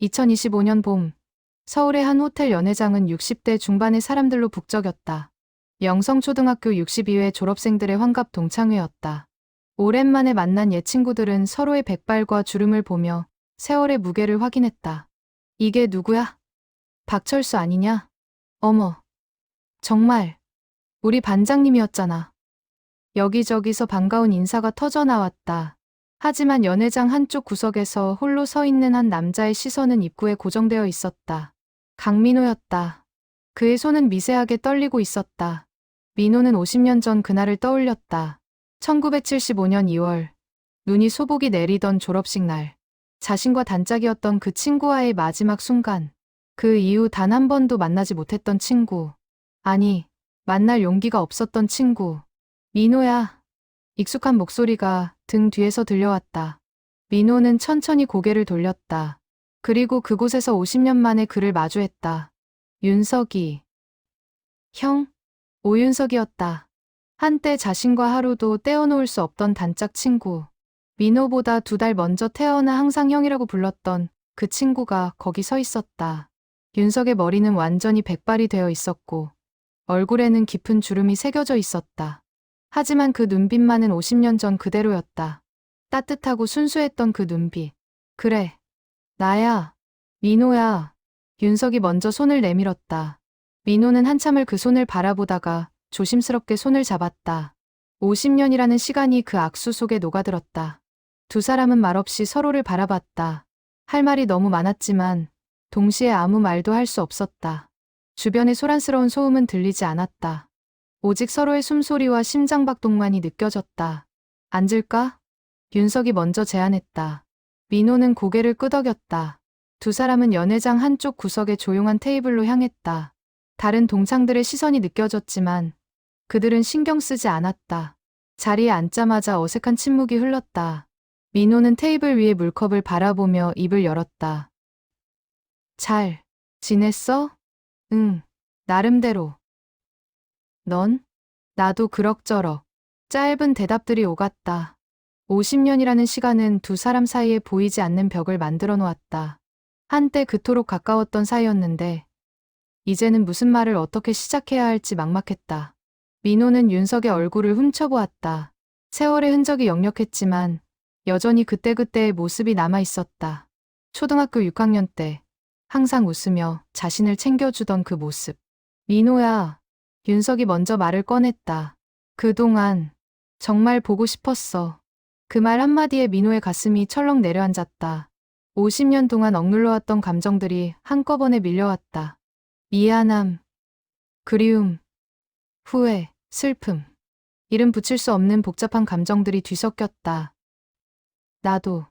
2025년 봄, 서울의 한 호텔 연회장은 60대 중반의 사람들로 북적였다. 영성초등학교 62회 졸업생들의 환갑 동창회였다. 오랜만에 만난 옛 친구들은 서로의 백발과 주름을 보며 세월의 무게를 확인했다. 이게 누구야? 박철수 아니냐? 어머, 정말 우리 반장님이었잖아. 여기저기서 반가운 인사가 터져나왔다. 하지만 연회장 한쪽 구석에서 홀로 서 있는 한 남자의 시선은 입구에 고정되어 있었다. 강민호였다. 그의 손은 미세하게 떨리고 있었다. 민호는 50년 전 그날을 떠올렸다. 1975년 2월, 눈이 소복이 내리던 졸업식 날. 자신과 단짝이었던 그 친구와의 마지막 순간. 그 이후 단 한 번도 만나지 못했던 친구. 아니, 만날 용기가 없었던 친구. 민호야. 익숙한 목소리가 등 뒤에서 들려왔다. 민호는 천천히 고개를 돌렸다. 그리고 그곳에서 50년 만에 그를 마주했다. 윤석이. 형? 오윤석이었다. 한때 자신과 하루도 떼어놓을 수 없던 단짝 친구. 민호보다 2달 먼저 태어나 항상 형이라고 불렀던 그 친구가 거기 서 있었다. 윤석의 머리는 완전히 백발이 되어 있었고 얼굴에는 깊은 주름이 새겨져 있었다. 하지만 그 눈빛만은 50년 전 그대로였다. 따뜻하고 순수했던 그 눈빛. 그래, 나야. 민호야. 윤석이 먼저 손을 내밀었다. 민호는 한참을 그 손을 바라보다가 조심스럽게 손을 잡았다. 50년이라는 시간이 그 악수 속에 녹아들었다. 두 사람은 말없이 서로를 바라봤다. 할 말이 너무 많았지만 동시에 아무 말도 할 수 없었다. 주변의 소란스러운 소음은 들리지 않았다. 오직 서로의 숨소리와 심장박동만이 느껴졌다. 앉을까? 윤석이 먼저 제안했다. 민호는 고개를 끄덕였다. 두 사람은 연회장 한쪽 구석의 조용한 테이블로 향했다. 다른 동창들의 시선이 느껴졌지만 그들은 신경 쓰지 않았다. 자리에 앉자마자 어색한 침묵이 흘렀다. 민호는 테이블 위에 물컵을 바라보며 입을 열었다. 잘 지냈어? 응, 나름대로. 넌? 나도 그럭저럭. 짧은 대답들이 오갔다. 50년이라는 시간은 두 사람 사이에 보이지 않는 벽을 만들어 놓았다. 한때 그토록 가까웠던 사이였는데 이제는 무슨 말을 어떻게 시작해야 할지 막막했다. 민호는 윤석의 얼굴을 훔쳐보았다. 세월의 흔적이 역력했지만 여전히 그때그때의 모습이 남아있었다. 초등학교 6학년 때 항상 웃으며 자신을 챙겨주던 그 모습. 민호야. 윤석이 먼저 말을 꺼냈다. 그동안 정말 보고 싶었어. 그 말 한마디에 민호의 가슴이 철렁 내려앉았다. 50년 동안 억눌러왔던 감정들이 한꺼번에 밀려왔다. 미안함, 그리움, 후회, 슬픔. 이름 붙일 수 없는 복잡한 감정들이 뒤섞였다. 나도.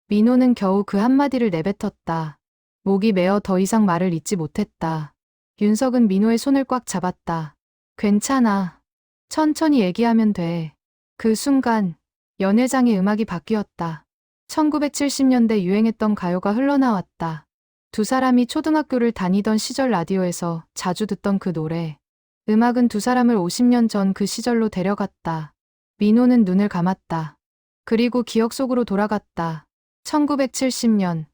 민호는 겨우 그 한마디를 내뱉었다. 목이 메어 더 이상 말을 잇지 못했다. 윤석은 민호의 손을 꽉 잡았다. 괜찮아. 천천히 얘기하면 돼. 그 순간 연회장의 음악이 바뀌었다. 1970년대 유행했던 가요가 흘러나왔다. 두 사람이 초등학교를 다니던 시절 라디오에서 자주 듣던 그 노래. 음악은 두 사람을 50년 전 그 시절로 데려갔다. 민호는 눈을 감았다. 그리고 기억 속으로 돌아갔다. 1970년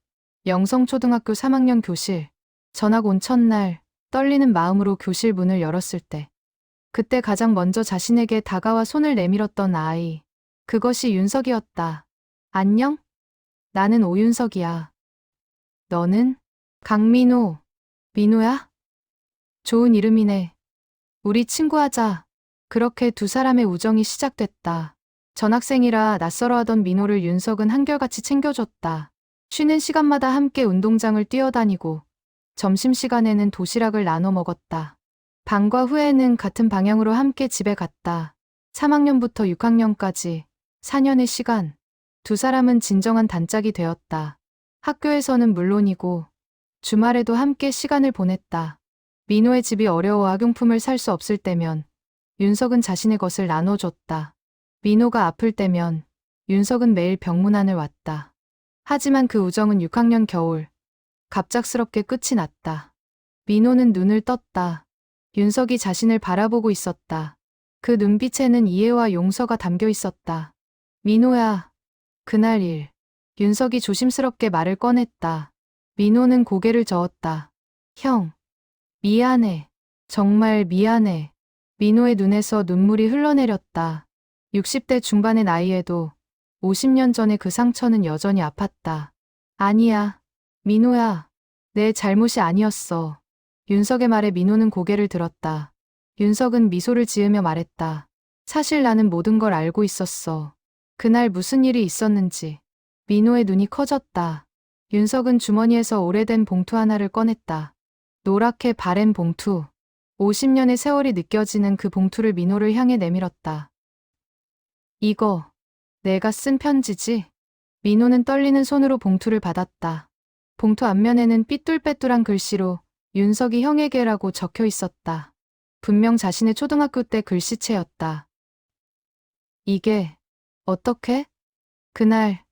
영성초등학교 3학년 교실. 전학 온 첫날 떨리는 마음으로 교실 문을 열었을 때. 그때 가장 먼저 자신에게 다가와 손을 내밀었던 아이. 그것이 윤석이었다. 안녕? 나는 오윤석이야. 너는? 강민호. 민호야? 좋은 이름이네. 우리 친구하자. 그렇게 두 사람의 우정이 시작됐다. 전학생이라 낯설어하던 민호를 윤석은 한결같이 챙겨줬다. 쉬는 시간마다 함께 운동장을 뛰어다니고 점심시간에는 도시락을 나눠 먹었다. 방과 후에는 같은 방향으로 함께 집에 갔다. 3학년부터 6학년까지 4년의 시간. 두 사람은 진정한 단짝이 되었다. 학교에서는 물론이고 주말에도 함께 시간을 보냈다. 민호의 집이 어려워 학용품을 살 수 없을 때면 윤석은 자신의 것을 나눠줬다. 민호가 아플 때면 윤석은 매일 병문안을 왔다. 하지만 그 우정은 6학년 겨울 갑작스럽게 끝이 났다. 민호는 눈을 떴다. 윤석이 자신을 바라보고 있었다. 그 눈빛에는 이해와 용서가 담겨 있었다. 민호야. 그날 일. 윤석이 조심스럽게 말을 꺼냈다. 민호는 고개를 저었다. 형, 미안해. 정말 미안해. 민호의 눈에서 눈물이 흘러내렸다. 60대 중반의 나이에도 50년 전의 그 상처는 여전히 아팠다. 아니야. 민호야. 내 잘못이 아니었어. 윤석의 말에 민호는 고개를 들었다. 윤석은 미소를 지으며 말했다. 사실 나는 모든 걸 알고 있었어. 그날 무슨 일이 있었는지. 민호의 눈이 커졌다. 윤석은 주머니에서 오래된 봉투 하나를 꺼냈다. 노랗게 바랜 봉투. 50년의 세월이 느껴지는 그 봉투를 민호를 향해 내밀었다. 이거 내가 쓴 편지지? 민호는 떨리는 손으로 봉투를 받았다. 봉투 앞면에는 삐뚤빼뚤한 글씨로 윤석이 형에게라고 적혀 있었다. 분명 자신의 초등학교 때 글씨체였다. 이게 어떻게? 그날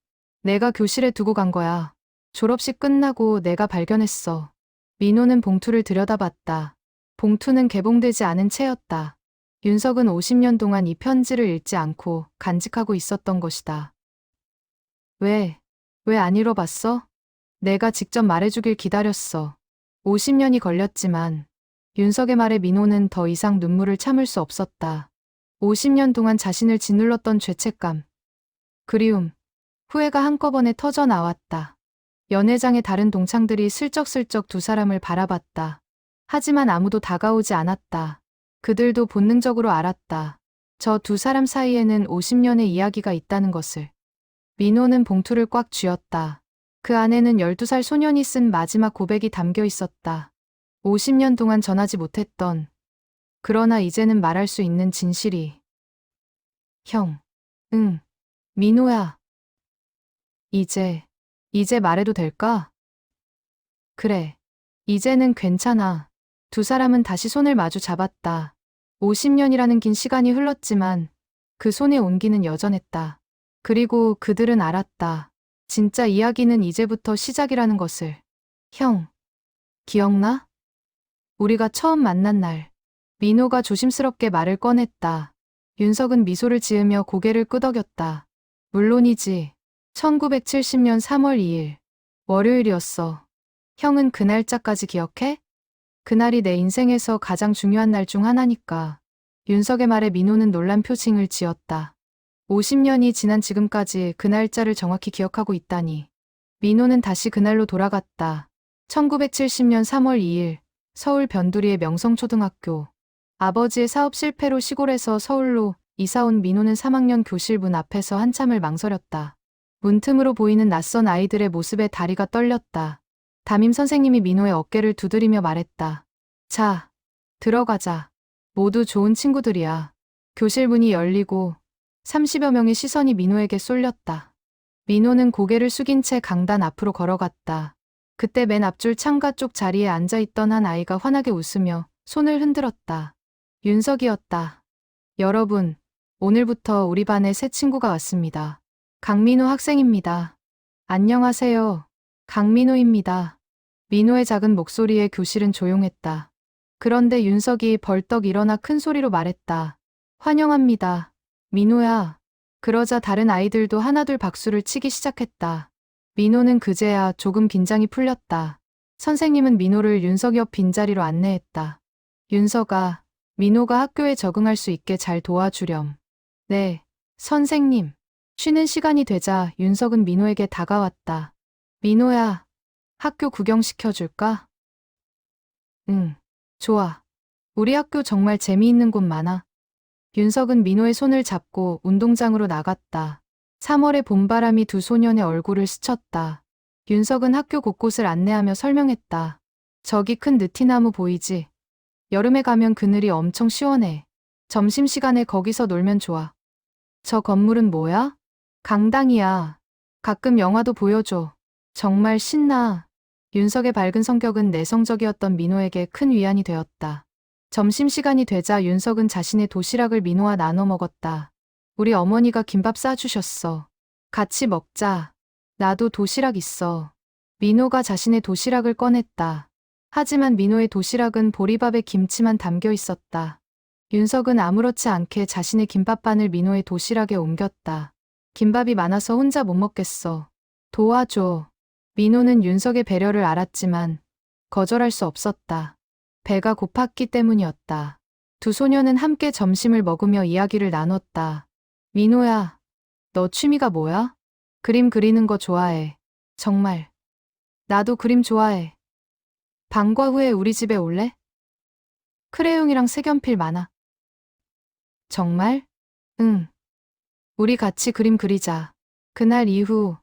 내가 교실에 두고 간 거야. 졸업식 끝나고 내가 발견했어. 민호는 봉투를 들여다봤다. 봉투는 개봉되지 않은 채였다. 윤석은 50년 동안 이 편지를 읽지 않고 간직하고 있었던 것이다. 왜 안 읽어봤어? 내가 직접 말해주길 기다렸어. 50년이 걸렸지만 윤석의 말에 민호는 더 이상 눈물을 참을 수 없었다. 50년 동안 자신을 짓눌렀던 죄책감, 그리움, 후회가 한꺼번에 터져 나왔다. 연회장의 다른 동창들이 슬쩍슬쩍 두 사람을 바라봤다. 하지만 아무도 다가오지 않았다. 그들도 본능적으로 알았다. 저 두 사람 사이에는 50년의 이야기가 있다는 것을. 민호는 봉투를 꽉 쥐었다. 그 안에는 12살 소년이 쓴 마지막 고백이 담겨 있었다. 50년 동안 전하지 못했던, 그러나 이제는 말할 수 있는 진실이. 형, 응, 민호야. 이제 말해도 될까? 그래, 이제는 괜찮아. 두 사람은 다시 손을 마주 잡았다. 50년이라는 긴 시간이 흘렀지만 그 손의 온기는 여전했다. 그리고 그들은 알았다. 진짜 이야기는 이제부터 시작이라는 것을. 형, 기억나? 우리가 처음 만난 날. 민호가 조심스럽게 말을 꺼냈다. 윤석은 미소를 지으며 고개를 끄덕였다. 물론이지. 1970년 3월 2일. 월요일이었어. 형은 그 날짜까지 기억해? 그날이 내 인생에서 가장 중요한 날 중 하나니까. 윤석의 말에 민호는 놀란 표情을 지었다. 50년이 지난 지금까지 그 날짜를 정확히 기억하고 있다니. 민호는 다시 그날로 돌아갔다. 1970년 3월 2일, 서울 변두리의 명성초등학교. 아버지의 사업 실패로 시골에서 서울로 이사 온 민호는 3학년 교실 문 앞에서 한참을 망설였다. 문틈으로 보이는 낯선 아이들의 모습에 다리가 떨렸다. 담임 선생님이 민호의 어깨를 두드리며 말했다. 자, 들어가자. 모두 좋은 친구들이야. 교실 문이 열리고 30여 명의 시선이 민호에게 쏠렸다. 민호는 고개를 숙인 채 강단 앞으로 걸어갔다. 그때 맨 앞줄 창가 쪽 자리에 앉아있던 한 아이가 환하게 웃으며 손을 흔들었다. 윤석이었다. 여러분, 오늘부터 우리 반에 새 친구가 왔습니다. 강민호 학생입니다. 안녕하세요. 강민호입니다. 민호의 작은 목소리에 교실은 조용했다. 그런데 윤석이 벌떡 일어나 큰 소리로 말했다. 환영합니다. 민호야. 그러자 다른 아이들도 하나둘 박수를 치기 시작했다. 민호는 그제야 조금 긴장이 풀렸다. 선생님은 민호를 윤석 옆 빈자리로 안내했다. 윤석아, 민호가 학교에 적응할 수 있게 잘 도와주렴. 네, 선생님. 쉬는 시간이 되자 윤석은 민호에게 다가왔다. 민호야, 학교 구경시켜줄까? 응, 좋아. 우리 학교 정말 재미있는 곳 많아. 윤석은 민호의 손을 잡고 운동장으로 나갔다. 3월의 봄바람이 두 소년의 얼굴을 스쳤다. 윤석은 학교 곳곳을 안내하며 설명했다. 저기 큰 느티나무 보이지? 여름에 가면 그늘이 엄청 시원해. 점심시간에 거기서 놀면 좋아. 저 건물은 뭐야? 강당이야. 가끔 영화도 보여줘. 정말 신나. 윤석의 밝은 성격은 내성적이었던 민호에게 큰 위안이 되었다. 점심시간이 되자 윤석은 자신의 도시락을 민호와 나눠 먹었다. 우리 어머니가 김밥 싸주셨어. 같이 먹자. 나도 도시락 있어. 민호가 자신의 도시락을 꺼냈다. 하지만 민호의 도시락은 보리밥에 김치만 담겨 있었다. 윤석은 아무렇지 않게 자신의 김밥반을 민호의 도시락에 옮겼다. 김밥이 많아서 혼자 못 먹겠어. 도와줘. 민호는 윤석의 배려를 알았지만 거절할 수 없었다. 배가 고팠기 때문이었다. 두 소녀는 함께 점심을 먹으며 이야기를 나눴다. 민호야, 너 취미가 뭐야? 그림 그리는 거 좋아해. 정말. 나도 그림 좋아해. 방과 후에 우리 집에 올래? 크레용이랑 색연필 많아. 정말? 응. 우리 같이 그림 그리자. 그날 이후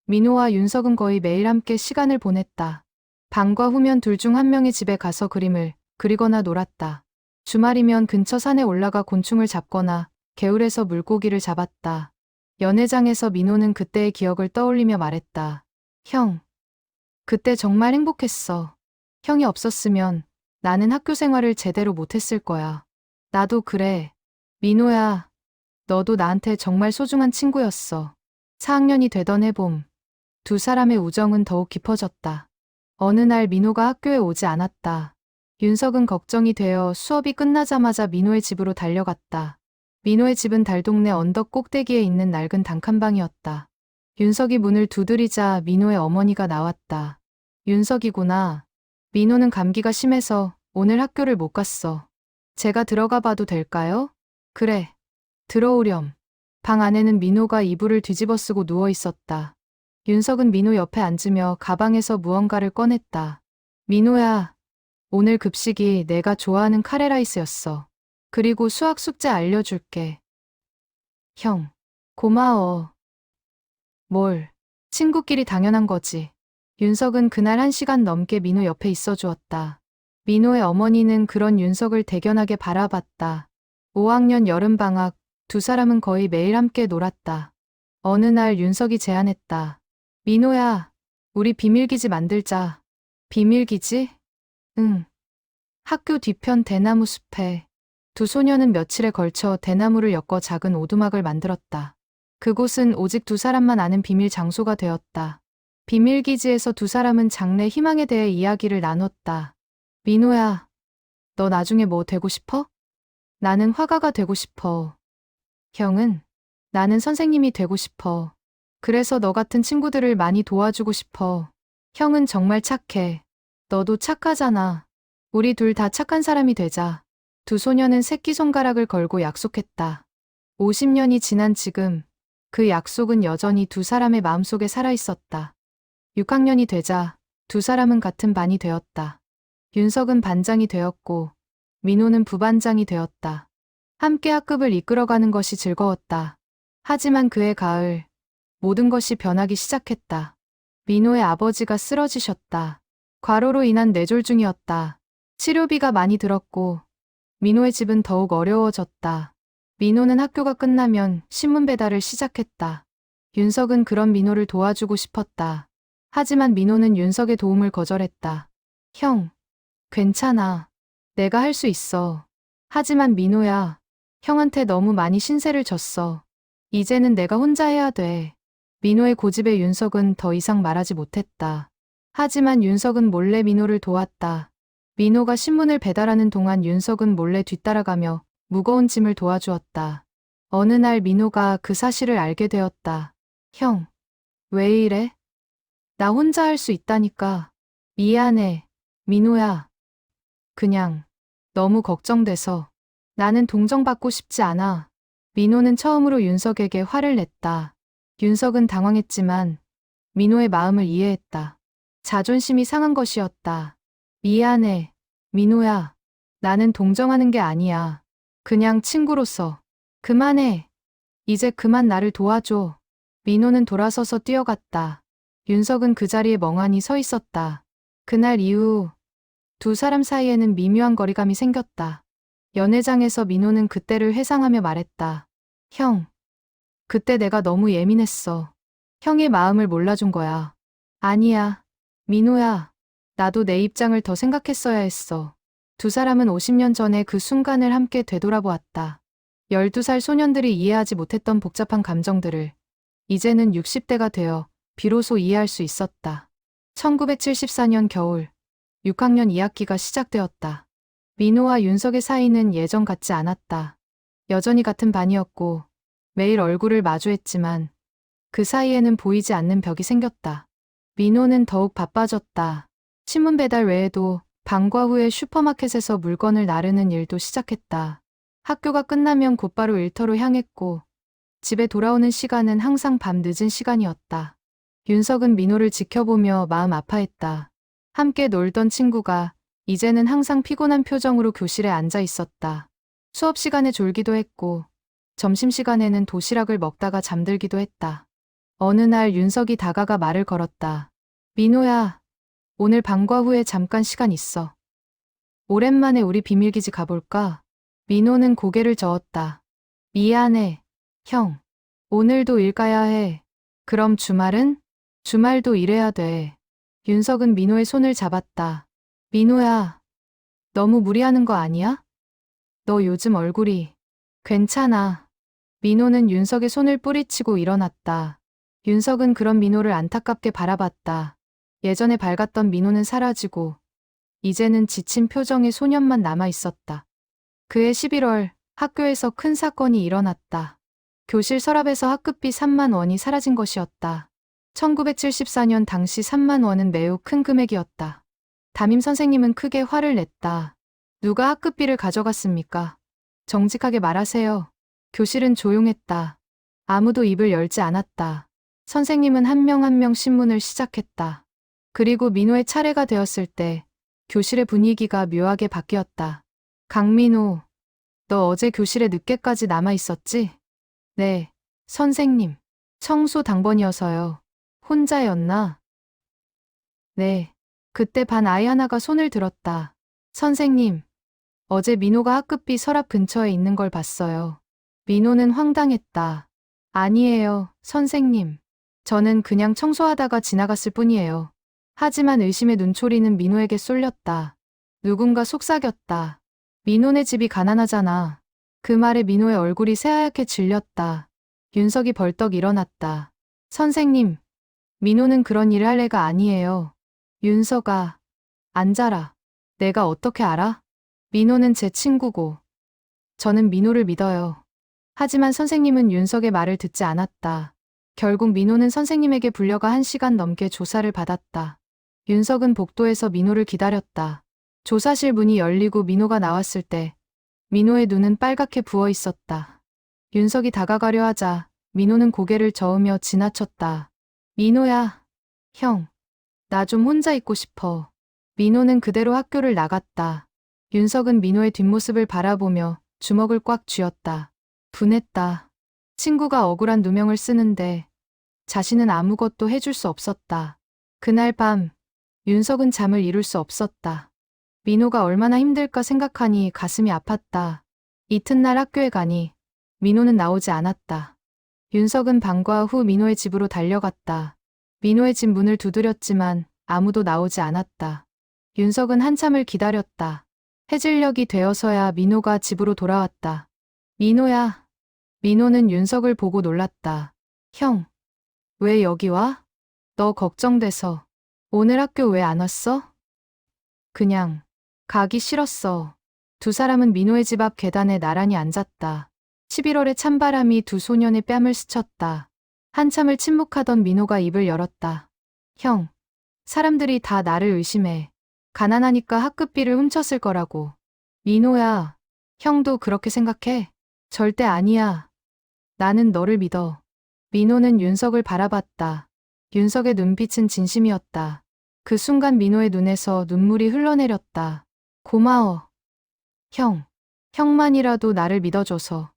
민호와 윤석은 거의 매일 함께 시간을 보냈다. 방과 후면 둘 중 한 명의 집에 가서 그림을 그리거나 놀았다. 주말이면 근처 산에 올라가 곤충을 잡거나 개울에서 물고기를 잡았다. 연회장에서 민호는 그때의 기억을 떠올리며 말했다. 형, 그때 정말 행복했어. 형이 없었으면 나는 학교 생활을 제대로 못했을 거야. 나도 그래. 민호야, 너도 나한테 정말 소중한 친구였어. 4학년이 되던 해봄, 두 사람의 우정은 더욱 깊어졌다. 어느 날 민호가 학교에 오지 않았다. 윤석은 걱정이 되어 수업이 끝나자마자 민호의 집으로 달려갔다. 민호의 집은 달동네 언덕 꼭대기에 있는 낡은 단칸방이었다. 윤석이 문을 두드리자 민호의 어머니가 나왔다. 윤석이구나. 민호는 감기가 심해서 오늘 학교를 못 갔어. 제가 들어가 봐도 될까요? 그래. 들어오렴. 방 안에는 민호가 이불을 뒤집어 쓰고 누워 있었다. 윤석은 민호 옆에 앉으며 가방에서 무언가를 꺼냈다. 민호야, 오늘 급식이 내가 좋아하는 카레라이스였어. 그리고 수학 숙제 알려줄게. 형, 고마워. 뭘, 친구끼리 당연한 거지. 윤석은 그날 1시간 넘게 민호 옆에 있어 주었다. 민호의 어머니는 그런 윤석을 대견하게 바라봤다. 5학년 여름방학, 두 사람은 거의 매일 함께 놀았다. 어느 날 윤석이 제안했다. 민호야, 우리 비밀기지 만들자. 비밀기지? 응. 학교 뒤편 대나무 숲에 두 소녀는 며칠에 걸쳐 대나무를 엮어 작은 오두막을 만들었다. 그곳은 오직 두 사람만 아는 비밀 장소가 되었다. 비밀기지에서 두 사람은 장래 희망에 대해 이야기를 나눴다. 민호야, 너 나중에 뭐 되고 싶어? 나는 화가가 되고 싶어. 형은? 나는 선생님이 되고 싶어. 그래서 너 같은 친구들을 많이 도와주고 싶어. 형은 정말 착해. 너도 착하잖아. 우리 둘 다 착한 사람이 되자. 두 소녀는 새끼손가락을 걸고 약속했다. 50년이 지난 지금 그 약속은 여전히 두 사람의 마음속에 살아있었다. 6학년이 되자 두 사람은 같은 반이 되었다. 윤석은 반장이 되었고 민호는 부반장이 되었다. 함께 학급을 이끌어가는 것이 즐거웠다. 하지만 그해 가을 모든 것이 변하기 시작했다. 민호의 아버지가 쓰러지셨다. 과로로 인한 뇌졸중이었다. 치료비가 많이 들었고 민호의 집은 더욱 어려워졌다. 민호는 학교가 끝나면 신문 배달을 시작했다. 윤석은 그런 민호를 도와주고 싶었다. 하지만 민호는 윤석의 도움을 거절했다. 형, 괜찮아. 내가 할 수 있어. 하지만 민호야, 형한테 너무 많이 신세를 졌어. 이제는 내가 혼자 해야 돼. 민호의 고집에 윤석은 더 이상 말하지 못했다. 하지만 윤석은 몰래 민호를 도왔다. 민호가 신문을 배달하는 동안 윤석은 몰래 뒤따라가며 무거운 짐을 도와주었다. 어느 날 민호가 그 사실을 알게 되었다. 형, 왜 이래? 나 혼자 할 수 있다니까. 미안해, 민호야. 그냥 너무 걱정돼서. 나는 동정받고 싶지 않아. 민호는 처음으로 윤석에게 화를 냈다. 윤석은 당황했지만 민호의 마음을 이해했다. 자존심이 상한 것이었다. 미안해, 민호야. 나는 동정하는 게 아니야. 그냥 친구로서. 그만해. 이제 그만 나를 도와줘. 민호는 돌아서서 뛰어갔다. 윤석은 그 자리에 멍하니 서 있었다. 그날 이후 두 사람 사이에는 미묘한 거리감이 생겼다. 연회장에서 민호는 그때를 회상하며 말했다. 형, 그때 내가 너무 예민했어. 형의 마음을 몰라준 거야. 아니야, 민호야. 나도 내 입장을 더 생각했어야 했어. 두 사람은 50년 전에 그 순간을 함께 되돌아보았다. 12살 소년들이 이해하지 못했던 복잡한 감정들을 이제는 60대가 되어 비로소 이해할 수 있었다. 1974년 겨울 6학년 2학기가 시작되었다. 민호와 윤석의 사이는 예전 같지 않았다. 여전히 같은 반이었고 매일 얼굴을 마주했지만 그 사이에는 보이지 않는 벽이 생겼다. 민호는 더욱 바빠졌다. 신문 배달 외에도 방과 후에 슈퍼마켓에서 물건을 나르는 일도 시작했다. 학교가 끝나면 곧바로 일터로 향했고 집에 돌아오는 시간은 항상 밤 늦은 시간이었다. 윤석은 민호를 지켜보며 마음 아파했다. 함께 놀던 친구가 이제는 항상 피곤한 표정으로 교실에 앉아 있었다. 수업 시간에 졸기도 했고 점심시간에는 도시락을 먹다가 잠들기도 했다. 어느 날 윤석이 다가가 말을 걸었다. 민호야, 오늘 방과 후에 잠깐 시간 있어. 오랜만에 우리 비밀기지 가볼까? 민호는 고개를 저었다. 미안해, 형. 오늘도 일 가야 해. 그럼 주말은? 주말도 일해야 돼. 윤석은 민호의 손을 잡았다. 민호야, 너무 무리하는 거 아니야? 너 요즘 얼굴이. 괜찮아. 민호는 윤석의 손을 뿌리치고 일어났다. 윤석은 그런 민호를 안타깝게 바라봤다. 예전에 밝았던 민호는 사라지고 이제는 지친 표정의 소년만 남아 있었다. 그해 11월 학교에서 큰 사건이 일어났다. 교실 서랍에서 학급비 3만 원이 사라진 것이었다. 1974년 당시 3만 원은 매우 큰 금액이었다. 담임 선생님은 크게 화를 냈다. 누가 학급비를 가져갔습니까? 정직하게 말하세요. 교실은 조용했다. 아무도 입을 열지 않았다. 선생님은 한 명 한 명 신문을 시작했다. 그리고 민호의 차례가 되었을 때 교실의 분위기가 묘하게 바뀌었다. 강민호, 너 어제 교실에 늦게까지 남아 있었지? 네, 선생님. 청소 당번이어서요. 혼자였나? 네. 그때 반 아이 하나가 손을 들었다. 선생님, 어제 민호가 학급비 서랍 근처에 있는 걸 봤어요. 민호는 황당했다. 아니에요, 선생님. 저는 그냥 청소하다가 지나갔을 뿐이에요. 하지만 의심의 눈초리는 민호에게 쏠렸다. 누군가 속삭였다. 민호네 집이 가난하잖아. 그 말에 민호의 얼굴이 새하얗게 질렸다. 윤석이 벌떡 일어났다. 선생님, 민호는 그런 일을 할 애가 아니에요. 윤석아, 앉아라. 내가 어떻게 알아? 민호는 제 친구고. 저는 민호를 믿어요. 하지만 선생님은 윤석의 말을 듣지 않았다. 결국 민호는 선생님에게 불려가 1시간 넘게 조사를 받았다. 윤석은 복도에서 민호를 기다렸다. 조사실 문이 열리고 민호가 나왔을 때 민호의 눈은 빨갛게 부어 있었다. 윤석이 다가가려 하자 민호는 고개를 저으며 지나쳤다. 민호야, 형, 나 좀 혼자 있고 싶어. 민호는 그대로 학교를 나갔다. 윤석은 민호의 뒷모습을 바라보며 주먹을 꽉 쥐었다. 분했다. 친구가 억울한 누명을 쓰는데 자신은 아무것도 해줄 수 없었다. 그날 밤 윤석은 잠을 이룰 수 없었다. 민호가 얼마나 힘들까 생각하니 가슴이 아팠다. 이튿날 학교에 가니 민호는 나오지 않았다. 윤석은 방과 후 민호의 집으로 달려갔다. 민호의 집 문을 두드렸지만 아무도 나오지 않았다. 윤석은 한참을 기다렸다. 해질녘이 되어서야 민호가 집으로 돌아왔다. 민호야. 민호는 윤석을 보고 놀랐다. 형, 왜 여기 와? 너 걱정돼서. 오늘 학교 왜 안 왔어? 그냥 가기 싫었어. 두 사람은 민호의 집 앞 계단에 나란히 앉았다. 11월의 찬바람이 두 소년의 뺨을 스쳤다. 한참을 침묵하던 민호가 입을 열었다. 형, 사람들이 다 나를 의심해. 가난하니까 학급비를 훔쳤을 거라고. 민호야, 형도 그렇게 생각해? 절대 아니야. 나는 너를 믿어. 민호는 윤석을 바라봤다. 윤석의 눈빛은 진심이었다. 그 순간 민호의 눈에서 눈물이 흘러내렸다. 고마워. 형, 형만이라도 나를 믿어줘서.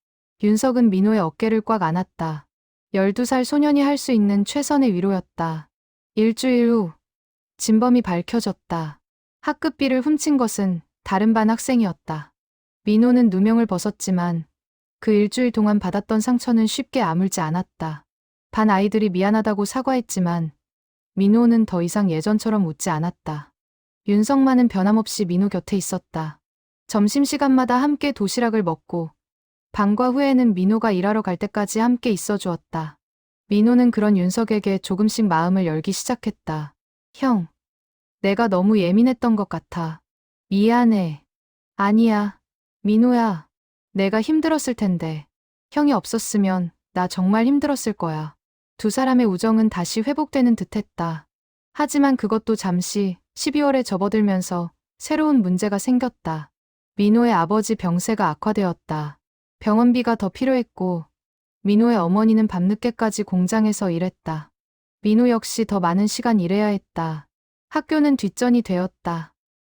윤석은 민호의 어깨를 꽉 안았다. 12살 소년이 할 수 있는 최선의 위로였다. 일주일 후, 진범이 밝혀졌다. 학급비를 훔친 것은 다른 반 학생이었다. 민호는 누명을 벗었지만 그 일주일 동안 받았던 상처는 쉽게 아물지 않았다. 반 아이들이 미안하다고 사과했지만 민호는 더 이상 예전처럼 웃지 않았다. 윤석만은 변함없이 민호 곁에 있었다. 점심시간마다 함께 도시락을 먹고 방과 후에는 민호가 일하러 갈 때까지 함께 있어 주었다. 민호는 그런 윤석에게 조금씩 마음을 열기 시작했다. 형, 내가 너무 예민했던 것 같아. 미안해. 아니야. 민호야, 내가 힘들었을 텐데. 형이 없었으면 나 정말 힘들었을 거야. 두 사람의 우정은 다시 회복되는 듯했다. 하지만 그것도 잠시 12월에 접어들면서 새로운 문제가 생겼다. 민호의 아버지 병세가 악화되었다. 병원비가 더 필요했고 민호의 어머니는 밤늦게까지 공장에서 일했다. 민호 역시 더 많은 시간 일해야 했다. 학교는 뒷전이 되었다.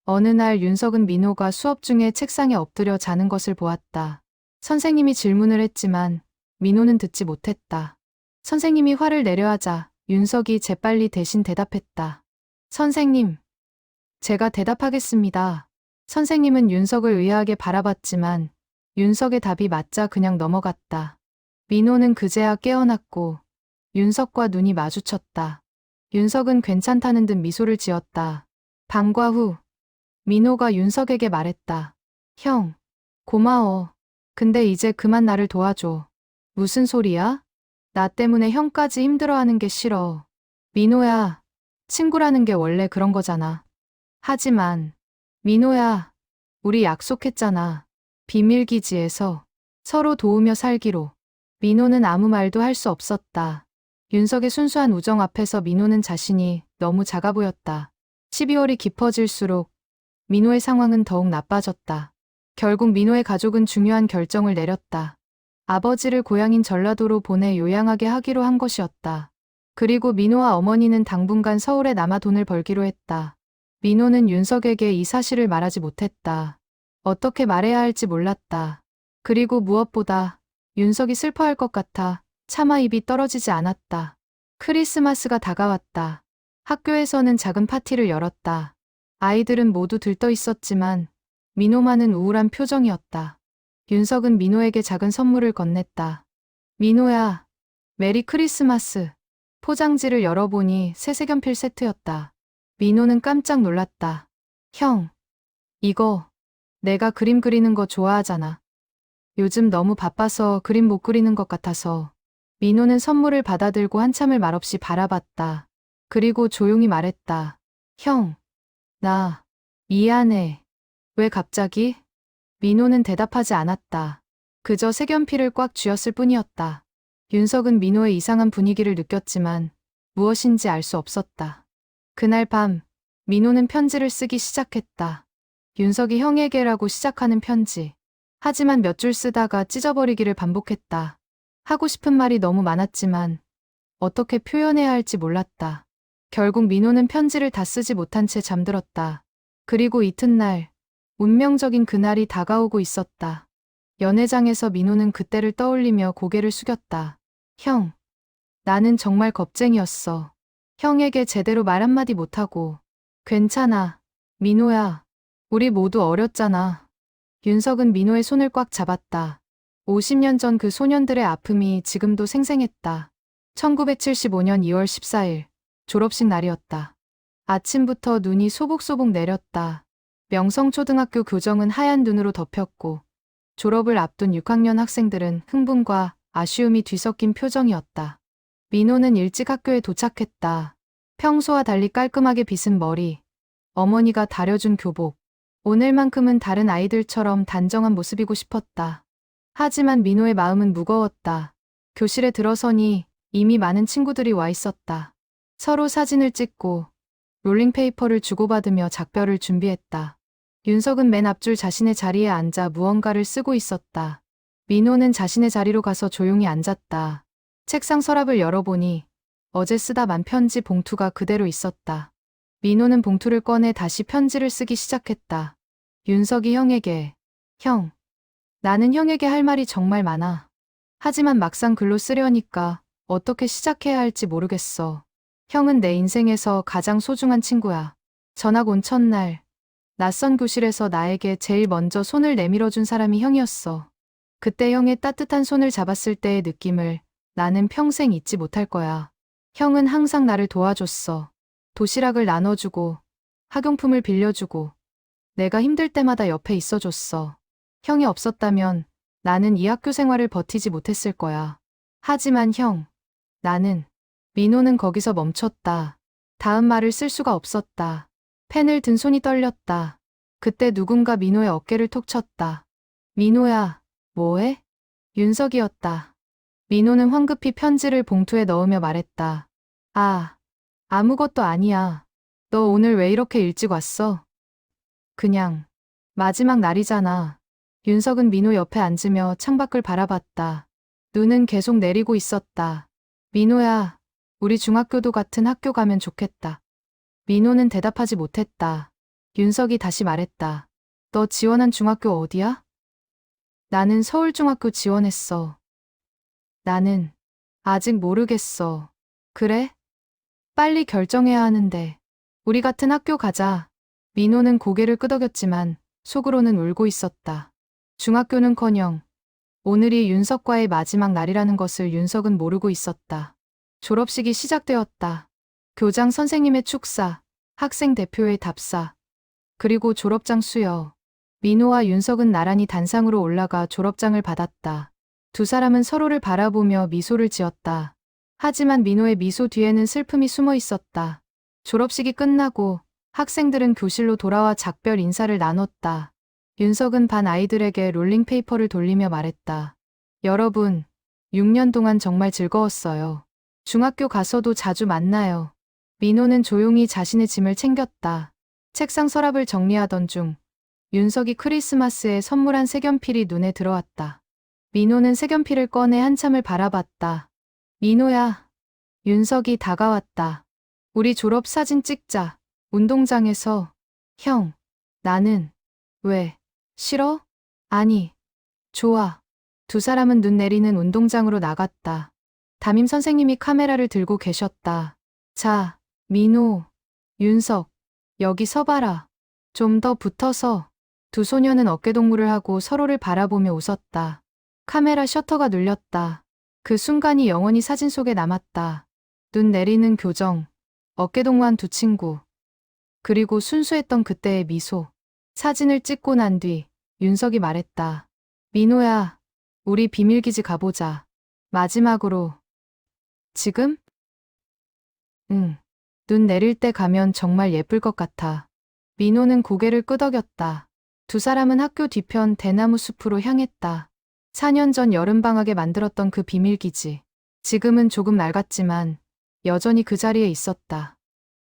어느 날 윤석은 민호가 수업 중에 책상에 엎드려 자는 것을 보았다. 선생님이 질문을 했지만 민호는 듣지 못했다. 선생님이 화를 내려 하자 윤석이 재빨리 대신 대답했다. 선생님, 제가 대답하겠습니다. 선생님은 윤석을 의아하게 바라봤지만 윤석의 답이 맞자 그냥 넘어갔다. 민호는 그제야 깨어났고 윤석과 눈이 마주쳤다. 윤석은 괜찮다는 듯 미소를 지었다. 방과 후 민호가 윤석에게 말했다. 형, 고마워. 근데 이제 그만 나를 도와줘. 무슨 소리야? 나 때문에 형까지 힘들어하는 게 싫어. 민호야, 친구라는 게 원래 그런 거잖아. 하지만 민호야, 우리 약속했잖아. 비밀기지에서 서로 도우며 살기로. 민호는 아무 말도 할 수 없었다. 윤석의 순수한 우정 앞에서 민호는 자신이 너무 작아 보였다. 12월이 깊어질수록 민호의 상황은 더욱 나빠졌다. 결국 민호의 가족은 중요한 결정을 내렸다. 아버지를 고향인 전라도로 보내 요양하게 하기로 한 것이었다. 그리고 민호와 어머니는 당분간 서울에 남아 돈을 벌기로 했다. 민호는 윤석에게 이 사실을 말하지 못했다. 어떻게 말해야 할지 몰랐다. 그리고 무엇보다 윤석이 슬퍼할 것 같아 차마 입이 떨어지지 않았다. 크리스마스가 다가왔다. 학교에서는 작은 파티를 열었다. 아이들은 모두 들떠 있었지만 민호만은 우울한 표정이었다. 윤석은 민호에게 작은 선물을 건넸다. 민호야, 메리 크리스마스. 포장지를 열어보니 새 색연필 세트였다. 민호는 깜짝 놀랐다. 형, 이거 내가 그림 그리는 거 좋아하잖아. 요즘 너무 바빠서 그림 못 그리는 것 같아서. 민호는 선물을 받아들고 한참을 말없이 바라봤다. 그리고 조용히 말했다. 형, 나 미안해. 왜 갑자기? 민호는 대답하지 않았다. 그저 색연필을 꽉 쥐었을 뿐이었다. 윤석은 민호의 이상한 분위기를 느꼈지만 무엇인지 알 수 없었다. 그날 밤 민호는 편지를 쓰기 시작했다. 윤석이 형에게라고 시작하는 편지. 하지만 몇 줄 쓰다가 찢어버리기를 반복했다. 하고 싶은 말이 너무 많았지만 어떻게 표현해야 할지 몰랐다. 결국 민호는 편지를 다 쓰지 못한 채 잠들었다. 그리고 이튿날, 운명적인 그날이 다가오고 있었다. 연회장에서 민호는 그때를 떠올리며 고개를 숙였다. 형, 나는 정말 겁쟁이였어. 형에게 제대로 말 한마디 못하고. 괜찮아, 민호야. 우리 모두 어렸잖아. 윤석은 민호의 손을 꽉 잡았다. 50년 전 그 소년들의 아픔이 지금도 생생했다. 1975년 2월 14일, 졸업식 날이었다. 아침부터 눈이 소복소복 내렸다. 명성초등학교 교정은 하얀 눈으로 덮였고 졸업을 앞둔 6학년 학생들은 흥분과 아쉬움이 뒤섞인 표정이었다. 민호는 일찍 학교에 도착했다. 평소와 달리 깔끔하게 빗은 머리, 어머니가 다려준 교복. 오늘만큼은 다른 아이들처럼 단정한 모습이고 싶었다. 하지만 민호의 마음은 무거웠다. 교실에 들어서니 이미 많은 친구들이 와 있었다. 서로 사진을 찍고 롤링페이퍼를 주고받으며 작별을 준비했다. 윤석은 맨 앞줄 자신의 자리에 앉아 무언가를 쓰고 있었다. 민호는 자신의 자리로 가서 조용히 앉았다. 책상 서랍을 열어보니 어제 쓰다 만 편지 봉투가 그대로 있었다. 민호는 봉투를 꺼내 다시 편지를 쓰기 시작했다. 윤석이 형에게. 형, 나는 형에게 할 말이 정말 많아. 하지만 막상 글로 쓰려니까 어떻게 시작해야 할지 모르겠어. 형은 내 인생에서 가장 소중한 친구야. 전학 온 첫날, 낯선 교실에서 나에게 제일 먼저 손을 내밀어준 사람이 형이었어. 그때 형의 따뜻한 손을 잡았을 때의 느낌을 나는 평생 잊지 못할 거야. 형은 항상 나를 도와줬어. 도시락을 나눠주고, 학용품을 빌려주고, 내가 힘들 때마다 옆에 있어줬어. 형이 없었다면 나는 이 학교 생활을 버티지 못했을 거야. 하지만 형, 나는. 민호는 거기서 멈췄다. 다음 말을 쓸 수가 없었다. 펜을 든 손이 떨렸다. 그때 누군가 민호의 어깨를 톡 쳤다. 민호야, 뭐해? 윤석이었다. 민호는 황급히 편지를 봉투에 넣으며 말했다. 아, 아무것도 아니야. 너 오늘 왜 이렇게 일찍 왔어? 그냥 마지막 날이잖아. 윤석은 민호 옆에 앉으며 창밖을 바라봤다. 눈은 계속 내리고 있었다. 민호야, 우리 중학교도 같은 학교 가면 좋겠다. 민호는 대답하지 못했다. 윤석이 다시 말했다. 너 지원한 중학교 어디야? 나는 서울중학교 지원했어. 나는 아직 모르겠어. 그래? 빨리 결정해야 하는데. 우리 같은 학교 가자. 민호는 고개를 끄덕였지만 속으로는 울고 있었다. 중학교는커녕 오늘이 윤석과의 마지막 날이라는 것을 윤석은 모르고 있었다. 졸업식이 시작되었다. 교장 선생님의 축사, 학생 대표의 답사, 그리고 졸업장 수여. 민호와 윤석은 나란히 단상으로 올라가 졸업장을 받았다. 두 사람은 서로를 바라보며 미소를 지었다. 하지만 민호의 미소 뒤에는 슬픔이 숨어 있었다. 졸업식이 끝나고 학생들은 교실로 돌아와 작별 인사를 나눴다. 윤석은 반 아이들에게 롤링페이퍼를 돌리며 말했다. 여러분, 6년 동안 정말 즐거웠어요. 중학교 가서도 자주 만나요. 민호는 조용히 자신의 짐을 챙겼다. 책상 서랍을 정리하던 중 윤석이 크리스마스에 선물한 색연필이 눈에 들어왔다. 민호는 색연필을 꺼내 한참을 바라봤다. 민호야. 윤석이 다가왔다. 우리 졸업 사진 찍자. 운동장에서. 형, 나는. 왜? 싫어? 아니. 좋아. 두 사람은 눈 내리는 운동장으로 나갔다. 담임 선생님이 카메라를 들고 계셨다. 자, 민호, 윤석, 여기 서봐라. 좀 더 붙어서. 두 소녀는 어깨동무를 하고 서로를 바라보며 웃었다. 카메라 셔터가 눌렸다. 그 순간이 영원히 사진 속에 남았다. 눈 내리는 교정, 어깨동무한 두 친구, 그리고 순수했던 그때의 미소. 사진을 찍고 난 뒤 윤석이 말했다. 민호야, 우리 비밀기지 가보자. 마지막으로. 지금? 응. 눈 내릴 때 가면 정말 예쁠 것 같아. 민호는 고개를 끄덕였다. 두 사람은 학교 뒤편 대나무 숲으로 향했다. 4년 전 여름방학에 만들었던 그 비밀기지. 지금은 조금 낡았지만 여전히 그 자리에 있었다.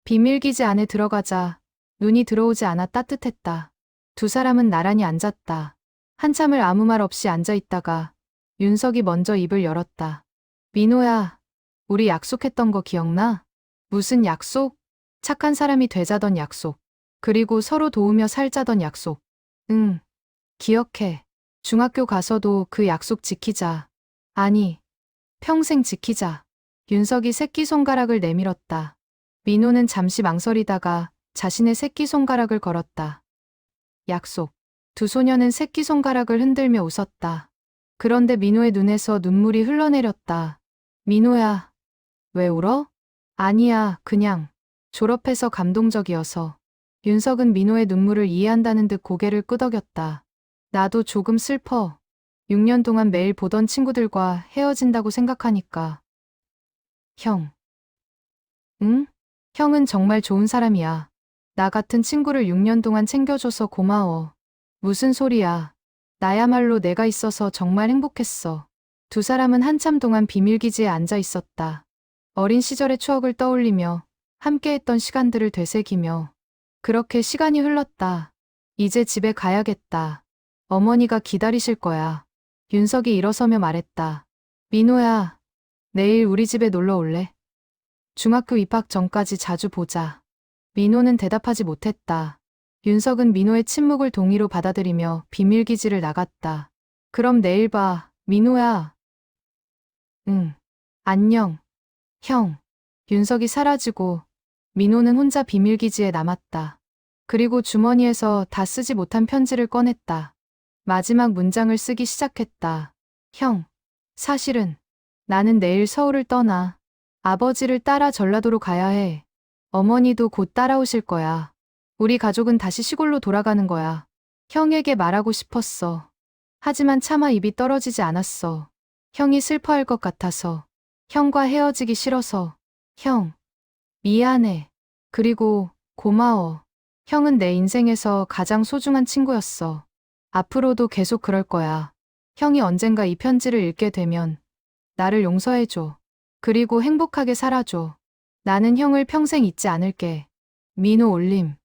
비밀기지 안에 들어가자 눈이 들어오지 않아 따뜻했다. 두 사람은 나란히 앉았다. 한참을 아무 말 없이 앉아있다가 윤석이 먼저 입을 열었다. 민호야, 우리 약속했던 거 기억나? 무슨 약속? 착한 사람이 되자던 약속. 그리고 서로 도우며 살자던 약속. 응, 기억해. 중학교 가서도 그 약속 지키자. 아니, 평생 지키자. 윤석이 새끼손가락을 내밀었다. 민호는 잠시 망설이다가 자신의 새끼손가락을 걸었다. 약속. 두 소녀는 새끼손가락을 흔들며 웃었다. 그런데 민호의 눈에서 눈물이 흘러내렸다. 민호야, 왜 울어? 아니야, 그냥 졸업해서 감동적이어서. 윤석은 민호의 눈물을 이해한다는 듯 고개를 끄덕였다. 나도 조금 슬퍼. 6년 동안 매일 보던 친구들과 헤어진다고 생각하니까. 형. 응? 형은 정말 좋은 사람이야. 나 같은 친구를 6년 동안 챙겨줘서 고마워. 무슨 소리야. 나야말로 내가 있어서 정말 행복했어. 두 사람은 한참 동안 비밀기지에 앉아 있었다. 어린 시절의 추억을 떠올리며 함께했던 시간들을 되새기며. 그렇게 시간이 흘렀다. 이제 집에 가야겠다. 어머니가 기다리실 거야. 윤석이 일어서며 말했다. 민호야, 내일 우리 집에 놀러 올래? 중학교 입학 전까지 자주 보자. 민호는 대답하지 못했다. 윤석은 민호의 침묵을 동의로 받아들이며 비밀기지를 나갔다. 그럼 내일 봐, 민호야. 응. 안녕. 형. 윤석이 사라지고 민호는 혼자 비밀기지에 남았다. 그리고 주머니에서 다 쓰지 못한 편지를 꺼냈다. 마지막 문장을 쓰기 시작했다. 형, 사실은 나는 내일 서울을 떠나. 아버지를 따라 전라도로 가야 해. 어머니도 곧 따라오실 거야. 우리 가족은 다시 시골로 돌아가는 거야. 형에게 말하고 싶었어. 하지만 차마 입이 떨어지지 않았어. 형이 슬퍼할 것 같아서. 형과 헤어지기 싫어서. 형, 미안해. 그리고 고마워. 형은 내 인생에서 가장 소중한 친구였어. 앞으로도 계속 그럴 거야. 형이 언젠가 이 편지를 읽게 되면 나를 용서해줘. 그리고 행복하게 살아줘. 나는 형을 평생 잊지 않을게. 민호 올림.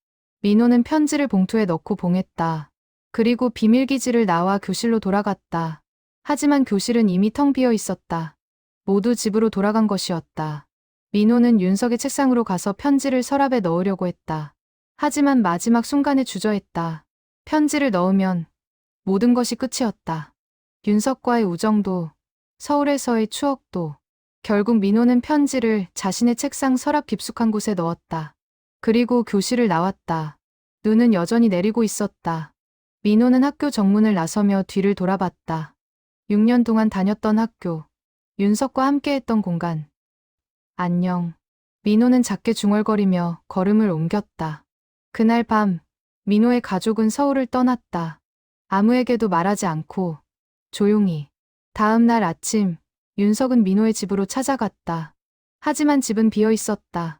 민호는 편지를 봉투에 넣고 봉했다. 그리고 비밀기지를 나와 교실로 돌아갔다. 하지만 교실은 이미 텅 비어 있었다. 모두 집으로 돌아간 것이었다. 민호는 윤석의 책상으로 가서 편지를 서랍에 넣으려고 했다. 하지만 마지막 순간에 주저했다. 편지를 넣으면 모든 것이 끝이었다. 윤석과의 우정도, 서울에서의 추억도. 결국 민호는 편지를 자신의 책상 서랍 깊숙한 곳에 넣었다. 그리고 교실을 나왔다. 눈은 여전히 내리고 있었다. 민호는 학교 정문을 나서며 뒤를 돌아봤다. 6년 동안 다녔던 학교, 윤석과 함께했던 공간. 안녕. 민호는 작게 중얼거리며 걸음을 옮겼다. 그날 밤, 민호의 가족은 서울을 떠났다. 아무에게도 말하지 않고, 조용히. 다음 날 아침, 윤석은 민호의 집으로 찾아갔다. 하지만 집은 비어 있었다.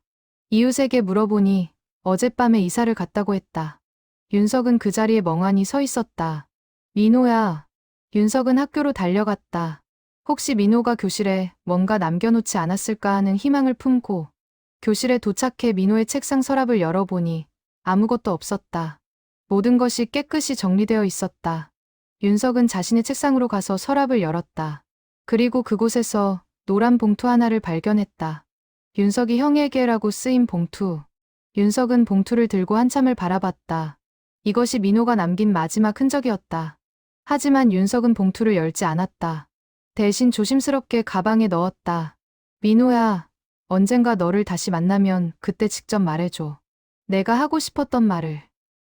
이웃에게 물어보니 어젯밤에 이사를 갔다고 했다. 윤석은 그 자리에 멍하니 서 있었다. 민호야. 윤석은 학교로 달려갔다. 혹시 민호가 교실에 뭔가 남겨놓지 않았을까 하는 희망을 품고 교실에 도착해 민호의 책상 서랍을 열어보니 아무것도 없었다. 모든 것이 깨끗이 정리되어 있었다. 윤석은 자신의 책상으로 가서 서랍을 열었다. 그리고 그곳에서 노란 봉투 하나를 발견했다. 윤석이 형에게라고 쓰인 봉투. 윤석은 봉투를 들고 한참을 바라봤다. 이것이 민호가 남긴 마지막 흔적이었다. 하지만 윤석은 봉투를 열지 않았다. 대신 조심스럽게 가방에 넣었다. 민호야, 언젠가 너를 다시 만나면 그때 직접 말해줘. 내가 하고 싶었던 말을.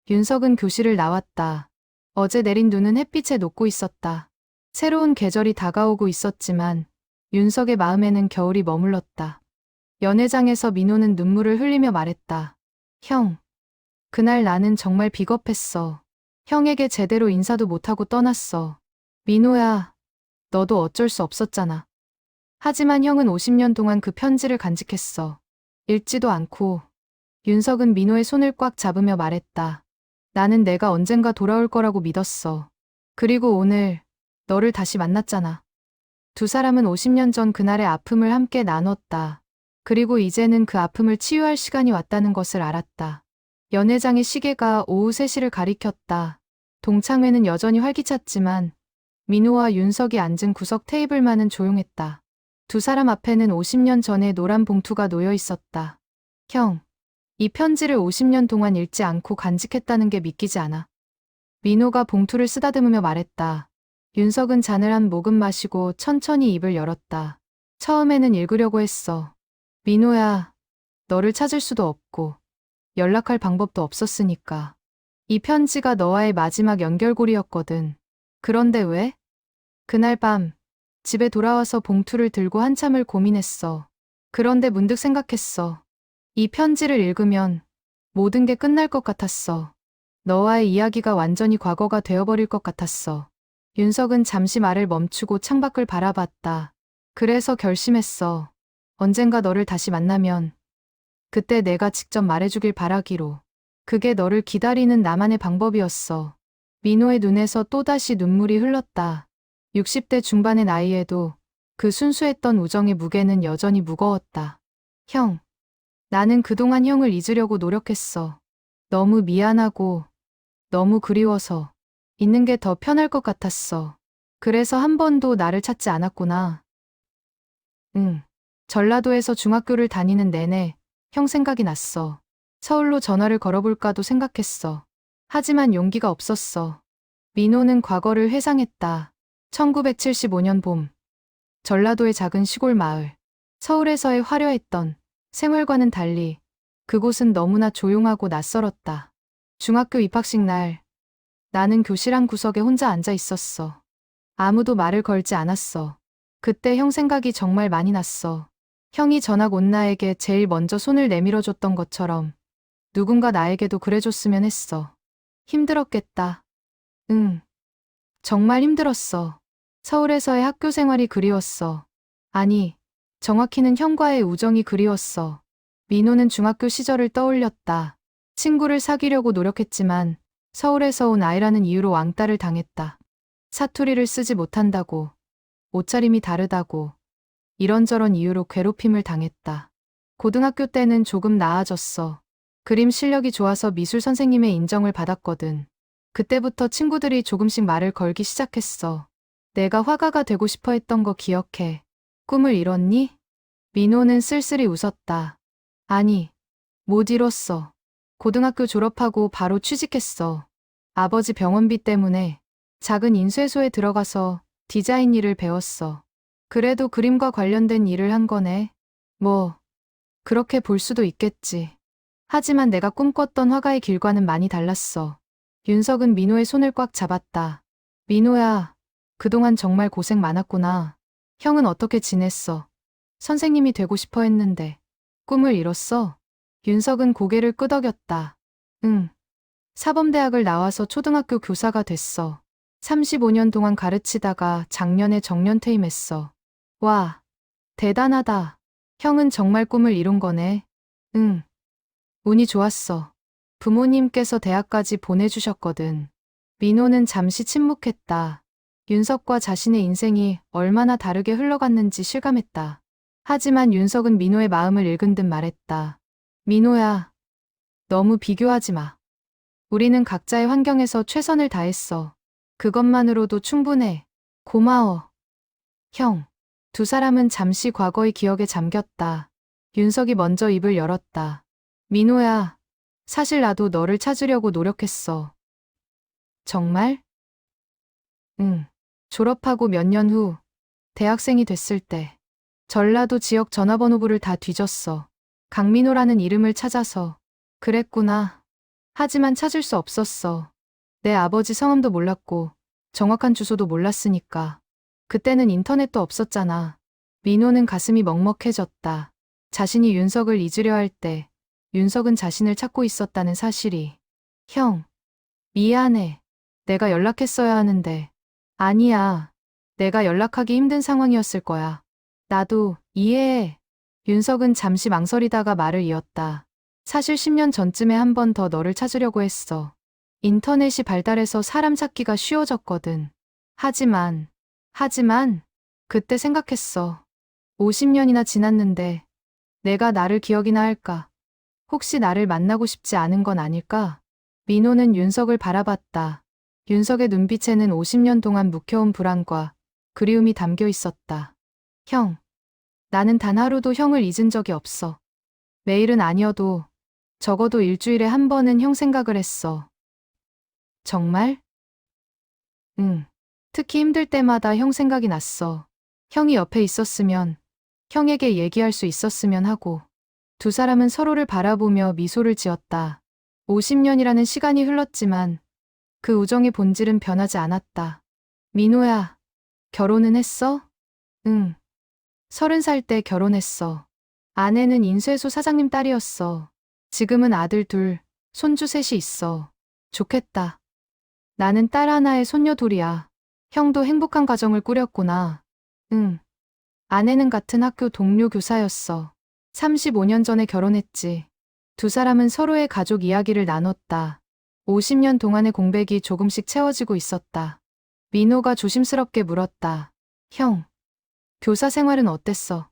윤석은 교실을 나왔다. 어제 내린 눈은 햇빛에 녹고 있었다. 새로운 계절이 다가오고 있었지만 윤석의 마음에는 겨울이 머물렀다. 연회장에서 민호는 눈물을 흘리며 말했다. 형, 그날 나는 정말 비겁했어. 형에게 제대로 인사도 못하고 떠났어. 민호야, 너도 어쩔 수 없었잖아. 하지만 형은 50년 동안 그 편지를 간직했어. 읽지도 않고. 윤석은 민호의 손을 꽉 잡으며 말했다. 나는 내가 언젠가 돌아올 거라고 믿었어. 그리고 오늘 너를 다시 만났잖아. 두 사람은 50년 전 그날의 아픔을 함께 나눴다. 그리고 이제는 그 아픔을 치유할 시간이 왔다는 것을 알았다. 연회장의 시계가 오후 3시를 가리켰다. 동창회는 여전히 활기찼지만 민호와 윤석이 앉은 구석 테이블만은 조용했다. 두 사람 앞에는 50년 전의 노란 봉투가 놓여 있었다. 형, 이 편지를 50년 동안 읽지 않고 간직했다는 게 믿기지 않아. 민호가 봉투를 쓰다듬으며 말했다. 윤석은 잔을 한 모금 마시고 천천히 입을 열었다. 처음에는 읽으려고 했어. 민호야, 너를 찾을 수도 없고 연락할 방법도 없었으니까. 이 편지가 너와의 마지막 연결고리였거든. 그런데 왜? 그날 밤 집에 돌아와서 봉투를 들고 한참을 고민했어. 그런데 문득 생각했어. 이 편지를 읽으면 모든 게 끝날 것 같았어. 너와의 이야기가 완전히 과거가 되어버릴 것 같았어. 윤석은 잠시 말을 멈추고 창밖을 바라봤다. 그래서 결심했어. 언젠가 너를 다시 만나면 그때 내가 직접 말해주길 바라기로. 그게 너를 기다리는 나만의 방법이었어. 민호의 눈에서 또다시 눈물이 흘렀다. 60대 중반의 나이에도 그 순수했던 우정의 무게는 여전히 무거웠다. 형, 나는 그동안 형을 잊으려고 노력했어. 너무 미안하고 너무 그리워서 있는 게 더 편할 것 같았어. 그래서 한 번도 나를 찾지 않았구나. 응. 전라도에서 중학교를 다니는 내내 형 생각이 났어. 서울로 전화를 걸어볼까도 생각했어. 하지만 용기가 없었어. 민호는 과거를 회상했다. 1975년 봄. 전라도의 작은 시골 마을. 서울에서의 화려했던 생활과는 달리 그곳은 너무나 조용하고 낯설었다. 중학교 입학식 날, 나는 교실 한 구석에 혼자 앉아 있었어. 아무도 말을 걸지 않았어. 그때 형 생각이 정말 많이 났어. 형이 전학 온 나에게 제일 먼저 손을 내밀어줬던 것처럼 누군가 나에게도 그래줬으면 했어. 힘들었겠다. 응. 정말 힘들었어. 서울에서의 학교 생활이 그리웠어. 아니, 정확히는 형과의 우정이 그리웠어. 민호는 중학교 시절을 떠올렸다. 친구를 사귀려고 노력했지만 서울에서 온 아이라는 이유로 왕따를 당했다. 사투리를 쓰지 못한다고, 옷차림이 다르다고, 이런저런 이유로 괴롭힘을 당했다. 고등학교 때는 조금 나아졌어. 그림 실력이 좋아서 미술 선생님의 인정을 받았거든. 그때부터 친구들이 조금씩 말을 걸기 시작했어. 내가 화가가 되고 싶어 했던 거 기억해. 꿈을 이뤘니? 민호는 쓸쓸히 웃었다. 아니, 못 이뤘어. 고등학교 졸업하고 바로 취직했어. 아버지 병원비 때문에 작은 인쇄소에 들어가서 디자인 일을 배웠어. 그래도 그림과 관련된 일을 한 거네. 뭐, 그렇게 볼 수도 있겠지. 하지만 내가 꿈꿨던 화가의 길과는 많이 달랐어. 윤석은 민호의 손을 꽉 잡았다. 민호야, 그동안 정말 고생 많았구나. 형은 어떻게 지냈어? 선생님이 되고 싶어 했는데. 꿈을 이뤘어? 윤석은 고개를 끄덕였다. 응. 사범대학을 나와서 초등학교 교사가 됐어. 35년 동안 가르치다가 작년에 정년퇴임했어. 와, 대단하다. 형은 정말 꿈을 이룬 거네. 응. 운이 좋았어. 부모님께서 대학까지 보내주셨거든. 민호는 잠시 침묵했다. 윤석과 자신의 인생이 얼마나 다르게 흘러갔는지 실감했다. 하지만 윤석은 민호의 마음을 읽은 듯 말했다. 민호야, 너무 비교하지 마. 우리는 각자의 환경에서 최선을 다했어. 그것만으로도 충분해. 고마워. 형. 두 사람은 잠시 과거의 기억에 잠겼다. 윤석이 먼저 입을 열었다. 민호야, 사실 나도 너를 찾으려고 노력했어. 정말? 응. 졸업하고 몇 년 후, 대학생이 됐을 때, 전라도 지역 전화번호부를 다 뒤졌어. 강민호라는 이름을 찾아서. 그랬구나. 하지만 찾을 수 없었어. 내 아버지 성함도 몰랐고, 정확한 주소도 몰랐으니까. 그때는 인터넷도 없었잖아. 민호는 가슴이 먹먹해졌다. 자신이 윤석을 잊으려 할 때, 윤석은 자신을 찾고 있었다는 사실이. 형, 미안해. 내가 연락했어야 하는데. 아니야. 내가 연락하기 힘든 상황이었을 거야. 나도 이해해. 윤석은 잠시 망설이다가 말을 이었다. 사실 10년 전쯤에 한 번 더 너를 찾으려고 했어. 인터넷이 발달해서 사람 찾기가 쉬워졌거든. 하지만, 그때 생각했어. 50년이나 지났는데, 내가 나를 기억이나 할까? 혹시 나를 만나고 싶지 않은 건 아닐까? 민호는 윤석을 바라봤다. 윤석의 눈빛에는 50년 동안 묵혀온 불안과 그리움이 담겨 있었다. 형, 나는 단 하루도 형을 잊은 적이 없어. 매일은 아니어도 적어도 일주일에 한 번은 형 생각을 했어. 정말? 응. 특히 힘들 때마다 형 생각이 났어. 형이 옆에 있었으면, 형에게 얘기할 수 있었으면 하고. 두 사람은 서로를 바라보며 미소를 지었다. 50년이라는 시간이 흘렀지만 그 우정의 본질은 변하지 않았다. 민호야, 결혼은 했어? 응. 30살 때 결혼했어. 아내는 인쇄소 사장님 딸이었어. 지금은 아들 둘, 손주 셋이 있어. 좋겠다. 나는 딸 하나에 손녀 둘이야. 형도 행복한 가정을 꾸렸구나. 응. 아내는 같은 학교 동료 교사였어. 35년 전에 결혼했지. 두 사람은 서로의 가족 이야기를 나눴다. 50년 동안의 공백이 조금씩 채워지고 있었다. 민호가 조심스럽게 물었다. 형, 교사 생활은 어땠어?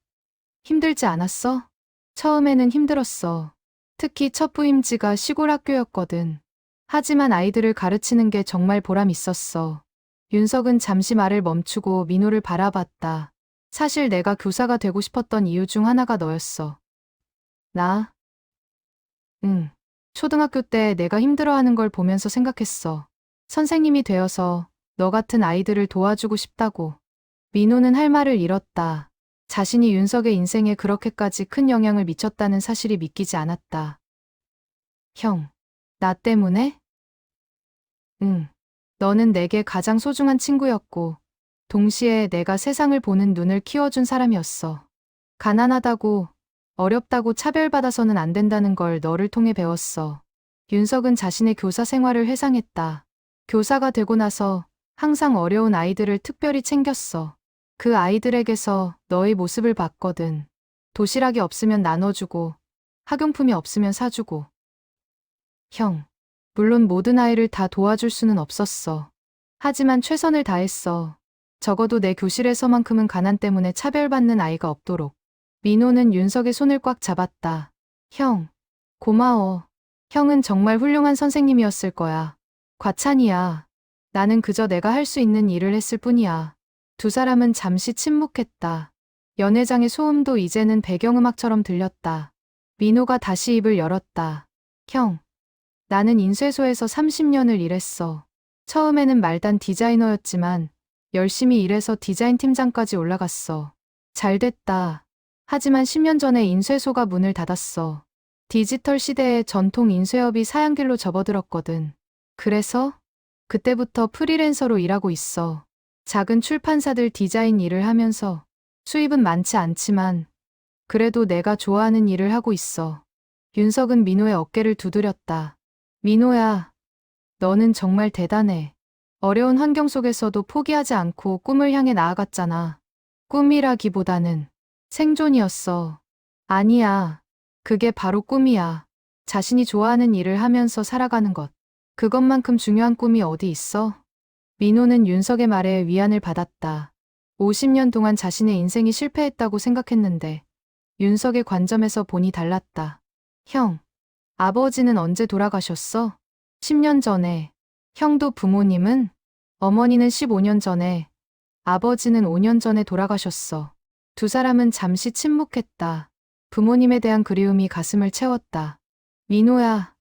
힘들지 않았어? 처음에는 힘들었어. 특히 첫 부임지가 시골 학교였거든. 하지만 아이들을 가르치는 게 정말 보람 있었어. 윤석은 잠시 말을 멈추고 민호를 바라봤다. 사실 내가 교사가 되고 싶었던 이유 중 하나가 너였어. 나? 응. 초등학교 때 내가 힘들어하는 걸 보면서 생각했어. 선생님이 되어서 너 같은 아이들을 도와주고 싶다고. 민호는 할 말을 잃었다. 자신이 윤석의 인생에 그렇게까지 큰 영향을 미쳤다는 사실이 믿기지 않았다. 형, 나 때문에? 응. 너는 내게 가장 소중한 친구였고, 동시에 내가 세상을 보는 눈을 키워준 사람이었어. 가난하다고, 어렵다고 차별받아서는 안 된다는 걸 너를 통해 배웠어. 윤석은 자신의 교사 생활을 회상했다. 교사가 되고 나서 항상 어려운 아이들을 특별히 챙겼어. 그 아이들에게서 너의 모습을 봤거든. 도시락이 없으면 나눠주고, 학용품이 없으면 사주고. 형, 물론 모든 아이를 다 도와줄 수는 없었어. 하지만 최선을 다했어. 적어도 내 교실에서만큼은 가난 때문에 차별받는 아이가 없도록. 민호는 윤석의 손을 꽉 잡았다. 형, 고마워. 형은 정말 훌륭한 선생님이었을 거야. 과찬이야. 나는 그저 내가 할 수 있는 일을 했을 뿐이야. 두 사람은 잠시 침묵했다. 연회장의 소음도 이제는 배경음악처럼 들렸다. 민호가 다시 입을 열었다. 형, 나는 인쇄소에서 30년을 일했어. 처음에는 말단 디자이너였지만 열심히 일해서 디자인 팀장까지 올라갔어. 잘 됐다. 하지만 10년 전에 인쇄소가 문을 닫았어. 디지털 시대에 전통 인쇄업이 사양길로 접어들었거든. 그래서 그때부터 프리랜서로 일하고 있어. 작은 출판사들 디자인 일을 하면서 수입은 많지 않지만 그래도 내가 좋아하는 일을 하고 있어. 윤석은 민호의 어깨를 두드렸다. 민호야, 너는 정말 대단해. 어려운 환경 속에서도 포기하지 않고 꿈을 향해 나아갔잖아. 꿈이라기보다는 생존이었어. 아니야. 그게 바로 꿈이야. 자신이 좋아하는 일을 하면서 살아가는 것. 그것만큼 중요한 꿈이 어디 있어? 민호는 윤석의 말에 위안을 받았다. 50년 동안 자신의 인생이 실패했다고 생각했는데 윤석의 관점에서 보니 달랐다. 형, 아버지는 언제 돌아가셨어? 10년 전에. 형도 부모님은? 어머니는 15년 전에. 아버지는 5년 전에 돌아가셨어. 두 사람은 잠시 침묵했다. 부모님에 대한 그리움이 가슴을 채웠다. 민호야,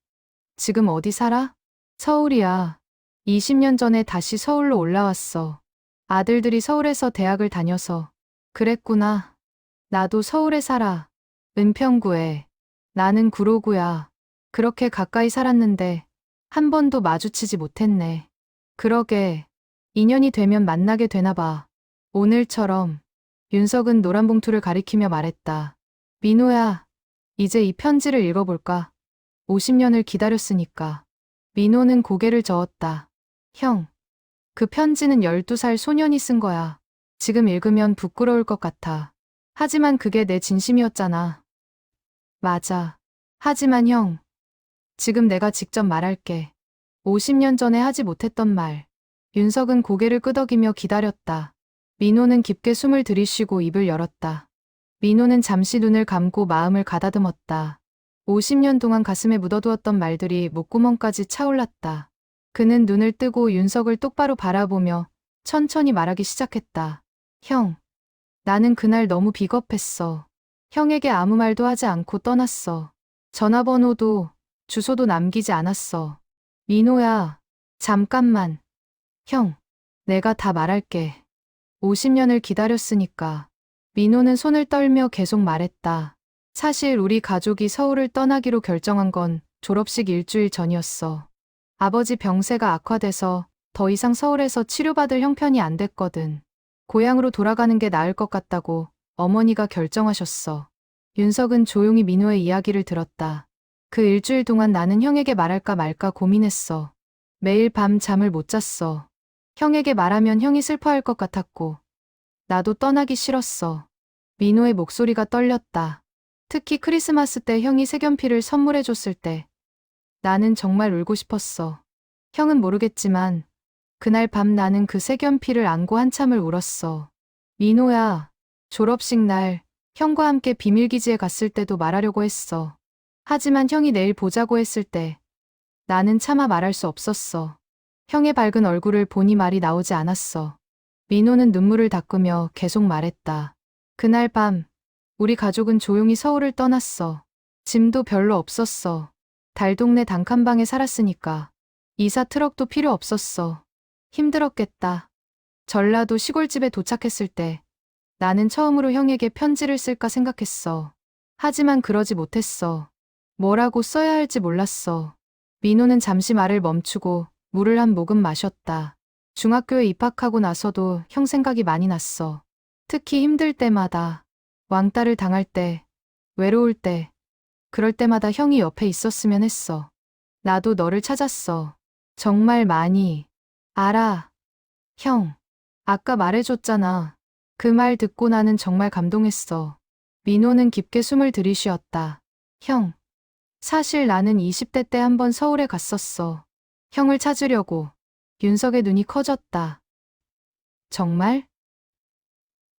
지금 어디 살아? 서울이야. 20년 전에 다시 서울로 올라왔어. 아들들이 서울에서 대학을 다녀서. 그랬구나. 나도 서울에 살아. 은평구에. 나는 구로구야. 그렇게 가까이 살았는데 한 번도 마주치지 못했네. 그러게. 인연이 되면 만나게 되나 봐. 오늘처럼. 윤석은 노란 봉투를 가리키며 말했다. 민호야, 이제 이 편지를 읽어볼까? 50년을 기다렸으니까. 민호는 고개를 저었다. 형, 그 편지는 12살 소년이 쓴 거야. 지금 읽으면 부끄러울 것 같아. 하지만 그게 내 진심이었잖아. 맞아. 하지만 형, 지금 내가 직접 말할게. 50년 전에 하지 못했던 말. 윤석은 고개를 끄덕이며 기다렸다. 민호는 깊게 숨을 들이쉬고 입을 열었다. 민호는 잠시 눈을 감고 마음을 가다듬었다. 50년 동안 가슴에 묻어두었던 말들이 목구멍까지 차올랐다. 그는 눈을 뜨고 윤석을 똑바로 바라보며 천천히 말하기 시작했다. 형, 나는 그날 너무 비겁했어. 형에게 아무 말도 하지 않고 떠났어. 전화번호도 주소도 남기지 않았어. 민호야, 잠깐만. 형, 내가 다 말할게. 50년을 기다렸으니까. 민호는 손을 떨며 계속 말했다. 사실 우리 가족이 서울을 떠나기로 결정한 건 졸업식 일주일 전이었어. 아버지 병세가 악화돼서 더 이상 서울에서 치료받을 형편이 안 됐거든. 고향으로 돌아가는 게 나을 것 같다고 어머니가 결정하셨어. 윤석은 조용히 민호의 이야기를 들었다. 그 일주일 동안 나는 형에게 말할까 말까 고민했어. 매일 밤 잠을 못 잤어. 형에게 말하면 형이 슬퍼할 것 같았고 나도 떠나기 싫었어. 민호의 목소리가 떨렸다. 특히 크리스마스 때 형이 색연필을 선물해줬을 때 나는 정말 울고 싶었어. 형은 모르겠지만 그날 밤 나는 그 색연필을 안고 한참을 울었어. 민호야, 졸업식 날 형과 함께 비밀기지에 갔을 때도 말하려고 했어. 하지만 형이 내일 보자고 했을 때 나는 차마 말할 수 없었어. 형의 밝은 얼굴을 보니 말이 나오지 않았어. 민호는 눈물을 닦으며 계속 말했다. 그날 밤 우리 가족은 조용히 서울을 떠났어. 짐도 별로 없었어. 달동네 단칸방에 살았으니까. 이사 트럭도 필요 없었어. 힘들었겠다. 전라도 시골집에 도착했을 때 나는 처음으로 형에게 편지를 쓸까 생각했어. 하지만 그러지 못했어. 뭐라고 써야 할지 몰랐어. 민호는 잠시 말을 멈추고 물을 한 모금 마셨다. 중학교에 입학하고 나서도 형 생각이 많이 났어. 특히 힘들 때마다, 왕따를 당할 때, 외로울 때, 그럴 때마다 형이 옆에 있었으면 했어. 나도 너를 찾았어. 정말 많이. 알아. 형, 아까 말해줬잖아. 그 말 듣고 나는 정말 감동했어. 민호는 깊게 숨을 들이쉬었다. 형, 사실 나는 20대 때 한번 서울에 갔었어. 형을 찾으려고. 윤석의 눈이 커졌다. 정말?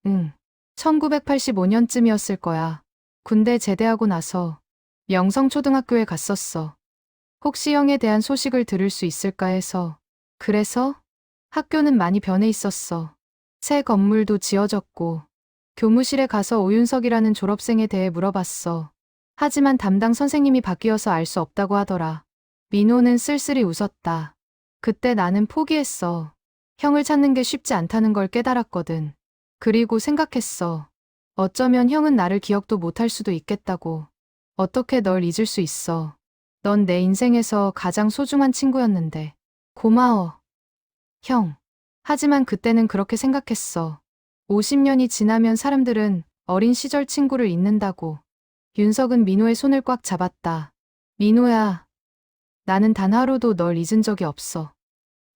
응. 1985년쯤이었을 거야. 군대 제대하고 나서 영성초등학교에 갔었어. 혹시 형에 대한 소식을 들을 수 있을까 해서. 그래서? 학교는 많이 변해 있었어. 새 건물도 지어졌고. 교무실에 가서 오윤석이라는 졸업생에 대해 물어봤어. 하지만 담당 선생님이 바뀌어서 알 수 없다고 하더라. 민호는 쓸쓸히 웃었다. 그때 나는 포기했어. 형을 찾는 게 쉽지 않다는 걸 깨달았거든. 그리고 생각했어. 어쩌면 형은 나를 기억도 못할 수도 있겠다고. 어떻게 널 잊을 수 있어. 넌 내 인생에서 가장 소중한 친구였는데. 고마워. 형. 하지만 그때는 그렇게 생각했어. 50년이 지나면 사람들은 어린 시절 친구를 잊는다고. 윤석은 민호의 손을 꽉 잡았다. 민호야. 나는 단 하루도 널 잊은 적이 없어.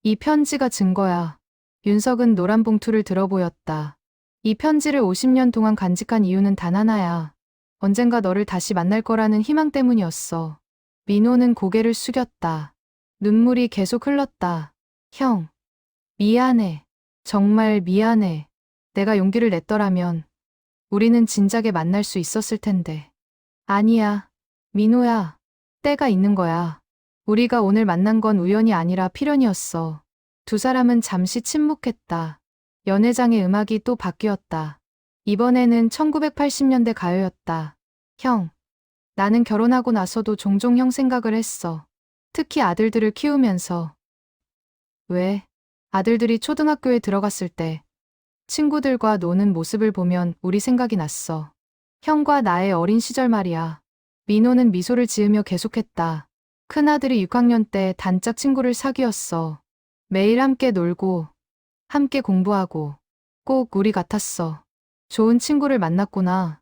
이 편지가 증거야. 윤석은 노란 봉투를 들어 보였다. 이 편지를 50년 동안 간직한 이유는 단 하나야. 언젠가 너를 다시 만날 거라는 희망 때문이었어. 민호는 고개를 숙였다. 눈물이 계속 흘렀다. 형. 미안해. 정말 미안해. 내가 용기를 냈더라면 우리는 진작에 만날 수 있었을 텐데. 아니야. 민호야. 때가 있는 거야. 우리가 오늘 만난 건 우연이 아니라 필연이었어. 두 사람은 잠시 침묵했다. 연회장의 음악이 또 바뀌었다. 이번에는 1980년대 가요였다. 형. 나는 결혼하고 나서도 종종 형 생각을 했어. 특히 아들들을 키우면서. 왜? 아들들이 초등학교에 들어갔을 때 친구들과 노는 모습을 보면 우리 생각이 났어. 형과 나의 어린 시절 말이야. 민호는 미소를 지으며 계속했다. 큰아들이 6학년 때 단짝 친구를 사귀었어. 매일 함께 놀고 함께 공부하고 꼭 우리 같았어. 좋은 친구를 만났구나.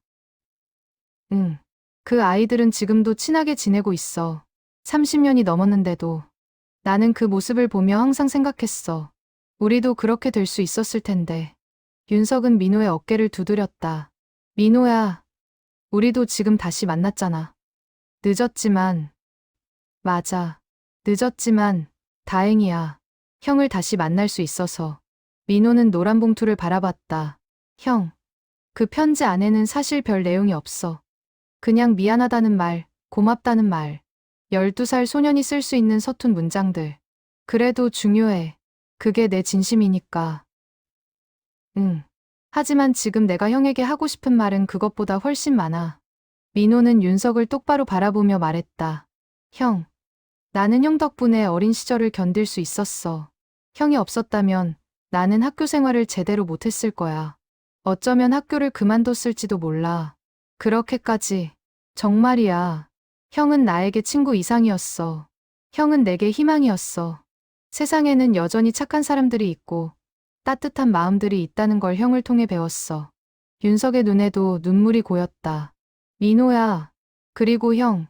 응. 그 아이들은 지금도 친하게 지내고 있어. 30년이 넘었는데도. 나는 그 모습을 보며 항상 생각했어. 우리도 그렇게 될 수 있었을 텐데. 윤석은 민호의 어깨를 두드렸다. 민호야. 우리도 지금 다시 만났잖아. 늦었지만. 맞아. 늦었지만 다행이야. 형을 다시 만날 수 있어서. 민호는 노란 봉투를 바라봤다. 형. 그 편지 안에는 사실 별 내용이 없어. 그냥 미안하다는 말, 고맙다는 말. 12살 소년이 쓸 수 있는 서툰 문장들. 그래도 중요해. 그게 내 진심이니까. 응. 하지만 지금 내가 형에게 하고 싶은 말은 그것보다 훨씬 많아. 민호는 윤석을 똑바로 바라보며 말했다. 형. 나는 형 덕분에 어린 시절을 견딜 수 있었어. 형이 없었다면 나는 학교 생활을 제대로 못했을 거야. 어쩌면 학교를 그만뒀을지도 몰라. 그렇게까지. 정말이야. 형은 나에게 친구 이상이었어. 형은 내게 희망이었어. 세상에는 여전히 착한 사람들이 있고 따뜻한 마음들이 있다는 걸 형을 통해 배웠어. 윤석의 눈에도 눈물이 고였다. 민호야. 그리고 형.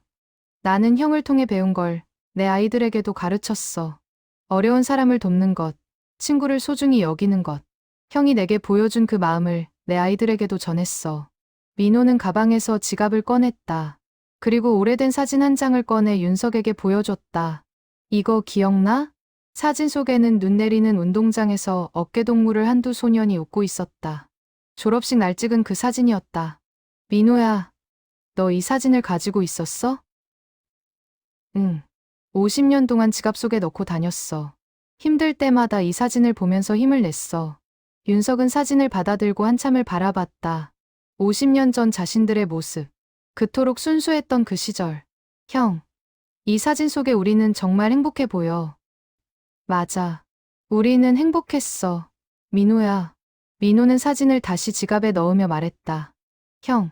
나는 형을 통해 배운 걸 내 아이들에게도 가르쳤어. 어려운 사람을 돕는 것, 친구를 소중히 여기는 것. 형이 내게 보여준 그 마음을 내 아이들에게도 전했어. 민호는 가방에서 지갑을 꺼냈다. 그리고 오래된 사진 한 장을 꺼내 윤석에게 보여줬다. 이거 기억나? 사진 속에는 눈 내리는 운동장에서 어깨동무를 한 두 소년이 웃고 있었다. 졸업식 날 찍은 그 사진이었다. 민호야, 너 이 사진을 가지고 있었어? 응. 50년 동안 지갑 속에 넣고 다녔어. 힘들 때마다 이 사진을 보면서 힘을 냈어. 윤석은 사진을 받아들고 한참을 바라봤다. 50년 전 자신들의 모습. 그토록 순수했던 그 시절. 형, 이 사진 속에 우리는 정말 행복해 보여. 맞아. 우리는 행복했어. 민호야. 민호는 사진을 다시 지갑에 넣으며 말했다. 형,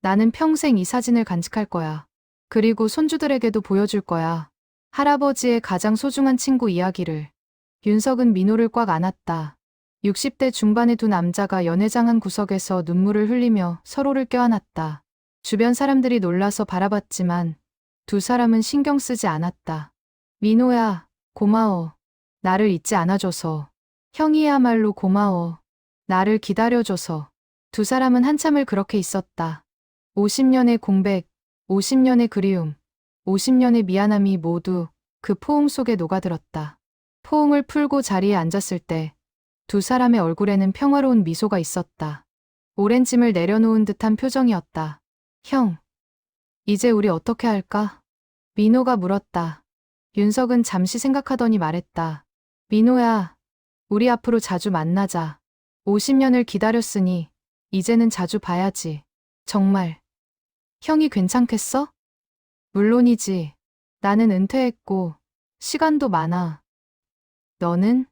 나는 평생 이 사진을 간직할 거야. 그리고 손주들에게도 보여줄 거야. 할아버지의 가장 소중한 친구 이야기를. 윤석은 민호를 꽉 안았다. 60대 중반의 두 남자가 연회장 한 구석에서 눈물을 흘리며 서로를 껴안았다. 주변 사람들이 놀라서 바라봤지만 두 사람은 신경 쓰지 않았다. 민호야, 고마워. 나를 잊지 않아줘서. 형이야말로 고마워. 나를 기다려줘서. 두 사람은 한참을 그렇게 있었다. 50년의 공백, 50년의 그리움, 50년의 미안함이 모두 그 포옹 속에 녹아들었다. 포옹을 풀고 자리에 앉았을 때 두 사람의 얼굴에는 평화로운 미소가 있었다. 오랜 짐을 내려놓은 듯한 표정이었다. 형, 이제 우리 어떻게 할까? 민호가 물었다. 윤석은 잠시 생각하더니 말했다. 민호야, 우리 앞으로 자주 만나자. 50년을 기다렸으니 이제는 자주 봐야지. 정말. 형이 괜찮겠어? 물론이지. 나는 은퇴했고 시간도 많아. 너는?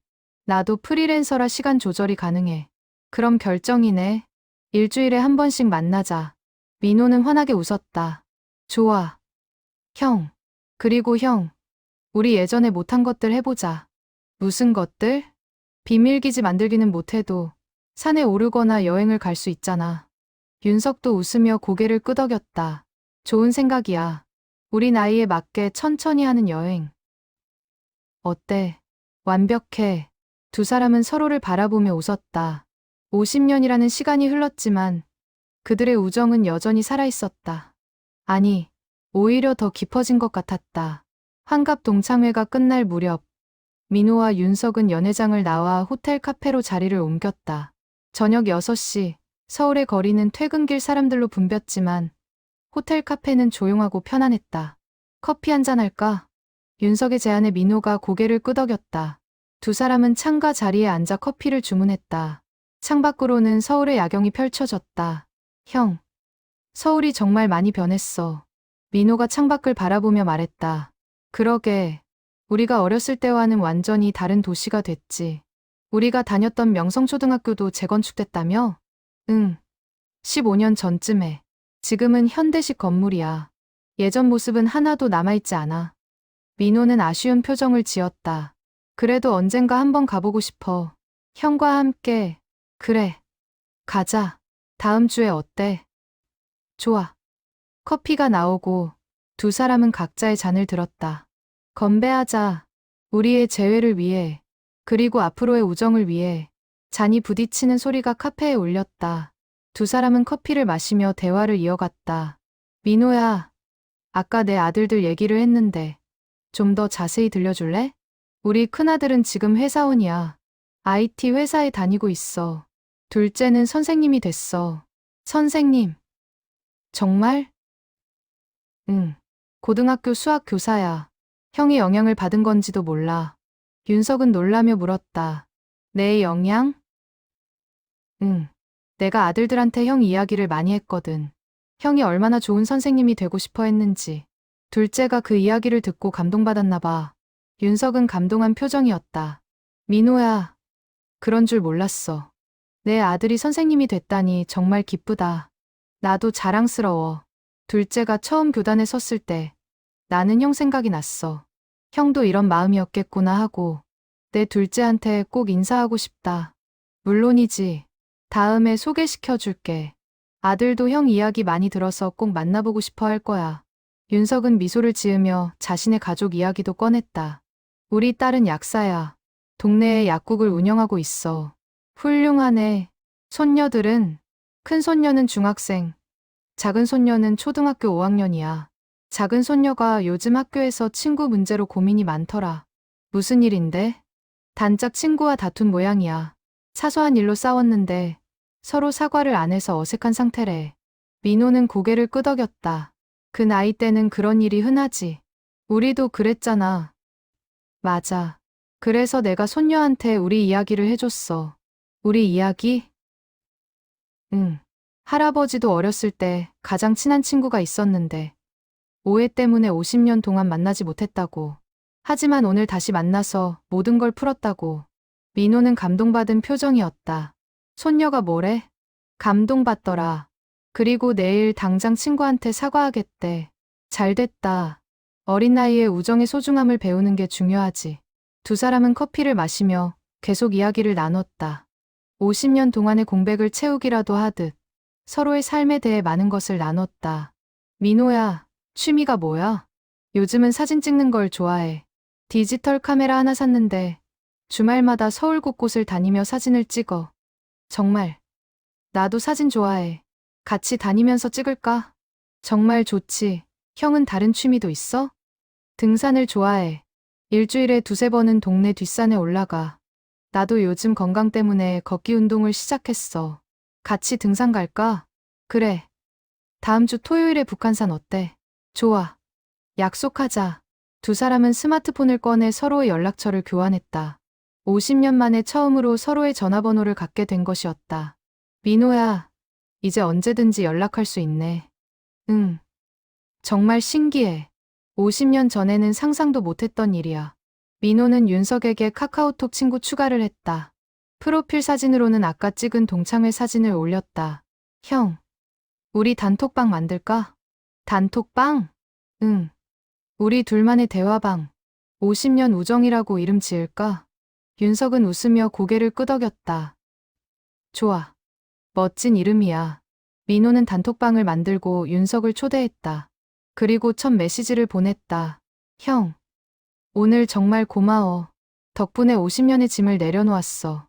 나도 프리랜서라 시간 조절이 가능해. 그럼 결정이네. 일주일에 한 번씩 만나자. 민호는 환하게 웃었다. 좋아. 형. 그리고 형. 우리 예전에 못한 것들 해보자. 무슨 것들? 비밀기지 만들기는 못해도 산에 오르거나 여행을 갈 수 있잖아. 윤석도 웃으며 고개를 끄덕였다. 좋은 생각이야. 우리 나이에 맞게 천천히 하는 여행. 어때? 완벽해. 두 사람은 서로를 바라보며 웃었다. 50년이라는 시간이 흘렀지만 그들의 우정은 여전히 살아있었다. 아니, 오히려 더 깊어진 것 같았다. 환갑 동창회가 끝날 무렵 민호와 윤석은 연회장을 나와 호텔 카페로 자리를 옮겼다. 저녁 6시, 서울의 거리는 퇴근길 사람들로 붐볐지만 호텔 카페는 조용하고 편안했다. 커피 한잔 할까? 윤석의 제안에 민호가 고개를 끄덕였다. 두 사람은 창가 자리에 앉아 커피를 주문했다. 창밖으로는 서울의 야경이 펼쳐졌다. 형, 서울이 정말 많이 변했어. 민호가 창밖을 바라보며 말했다. 그러게, 우리가 어렸을 때와는 완전히 다른 도시가 됐지. 우리가 다녔던 명성초등학교도 재건축됐다며? 응, 15년 전쯤에. 지금은 현대식 건물이야. 예전 모습은 하나도 남아있지 않아. 민호는 아쉬운 표정을 지었다. 그래도 언젠가 한번 가보고 싶어. 형과 함께. 그래. 가자. 다음 주에 어때? 좋아. 커피가 나오고 두 사람은 각자의 잔을 들었다. 건배하자. 우리의 재회를 위해. 그리고 앞으로의 우정을 위해. 잔이 부딪히는 소리가 카페에 울렸다. 두 사람은 커피를 마시며 대화를 이어갔다. 민호야, 아까 내 아들들 얘기를 했는데 좀 더 자세히 들려줄래? 우리 큰아들은 지금 회사원이야. IT 회사에 다니고 있어. 둘째는 선생님이 됐어. 선생님. 정말? 응. 고등학교 수학 교사야. 형이 영향을 받은 건지도 몰라. 윤석은 놀라며 물었다. 내 영향? 응. 내가 아들들한테 형 이야기를 많이 했거든. 형이 얼마나 좋은 선생님이 되고 싶어 했는지. 둘째가 그 이야기를 듣고 감동받았나 봐. 윤석은 감동한 표정이었다. 민호야, 그런 줄 몰랐어. 내 아들이 선생님이 됐다니 정말 기쁘다. 나도 자랑스러워. 둘째가 처음 교단에 섰을 때 나는 형 생각이 났어. 형도 이런 마음이었겠구나 하고 내 둘째한테 꼭 인사하고 싶다. 물론이지. 다음에 소개시켜 줄게. 아들도 형 이야기 많이 들어서 꼭 만나보고 싶어 할 거야. 윤석은 미소를 지으며 자신의 가족 이야기도 꺼냈다. 우리 딸은 약사야. 동네에 약국을 운영하고 있어. 훌륭하네. 손녀들은? 큰 손녀는 중학생, 작은 손녀는 초등학교 5학년이야. 작은 손녀가 요즘 학교에서 친구 문제로 고민이 많더라. 무슨 일인데? 단짝 친구와 다툰 모양이야. 사소한 일로 싸웠는데 서로 사과를 안 해서 어색한 상태래. 민호는 고개를 끄덕였다. 그 나이 때는 그런 일이 흔하지. 우리도 그랬잖아. 맞아. 그래서 내가 손녀한테 우리 이야기를 해줬어. 우리 이야기? 응. 할아버지도 어렸을 때 가장 친한 친구가 있었는데 오해 때문에 50년 동안 만나지 못했다고. 하지만 오늘 다시 만나서 모든 걸 풀었다고. 민호는 감동받은 표정이었다. 손녀가 뭐래? 감동받더라. 그리고 내일 당장 친구한테 사과하겠대. 잘됐다. 어린 나이에 우정의 소중함을 배우는 게 중요하지. 두 사람은 커피를 마시며 계속 이야기를 나눴다. 50년 동안의 공백을 채우기라도 하듯 서로의 삶에 대해 많은 것을 나눴다. 민호야, 취미가 뭐야? 요즘은 사진 찍는 걸 좋아해. 디지털 카메라 하나 샀는데 주말마다 서울 곳곳을 다니며 사진을 찍어. 정말. 나도 사진 좋아해. 같이 다니면서 찍을까? 정말 좋지. 형은 다른 취미도 있어? 등산을 좋아해. 일주일에 2~3번은 동네 뒷산에 올라가. 나도 요즘 건강 때문에 걷기 운동을 시작했어. 같이 등산 갈까? 그래. 다음 주 토요일에 북한산 어때? 좋아. 약속하자. 두 사람은 스마트폰을 꺼내 서로의 연락처를 교환했다. 50년 만에 처음으로 서로의 전화번호를 갖게 된 것이었다. 민호야, 이제 언제든지 연락할 수 있네. 응. 정말 신기해. 50년 전에는 상상도 못했던 일이야. 민호는 윤석에게 카카오톡 친구 추가를 했다. 프로필 사진으로는 아까 찍은 동창회 사진을 올렸다. 형, 우리 단톡방 만들까? 단톡방? 응. 우리 둘만의 대화방. 50년 우정이라고 이름 지을까? 윤석은 웃으며 고개를 끄덕였다. 좋아. 멋진 이름이야. 민호는 단톡방을 만들고 윤석을 초대했다. 그리고 첫 메시지를 보냈다. 형, 오늘 정말 고마워. 덕분에 50년의 짐을 내려놓았어.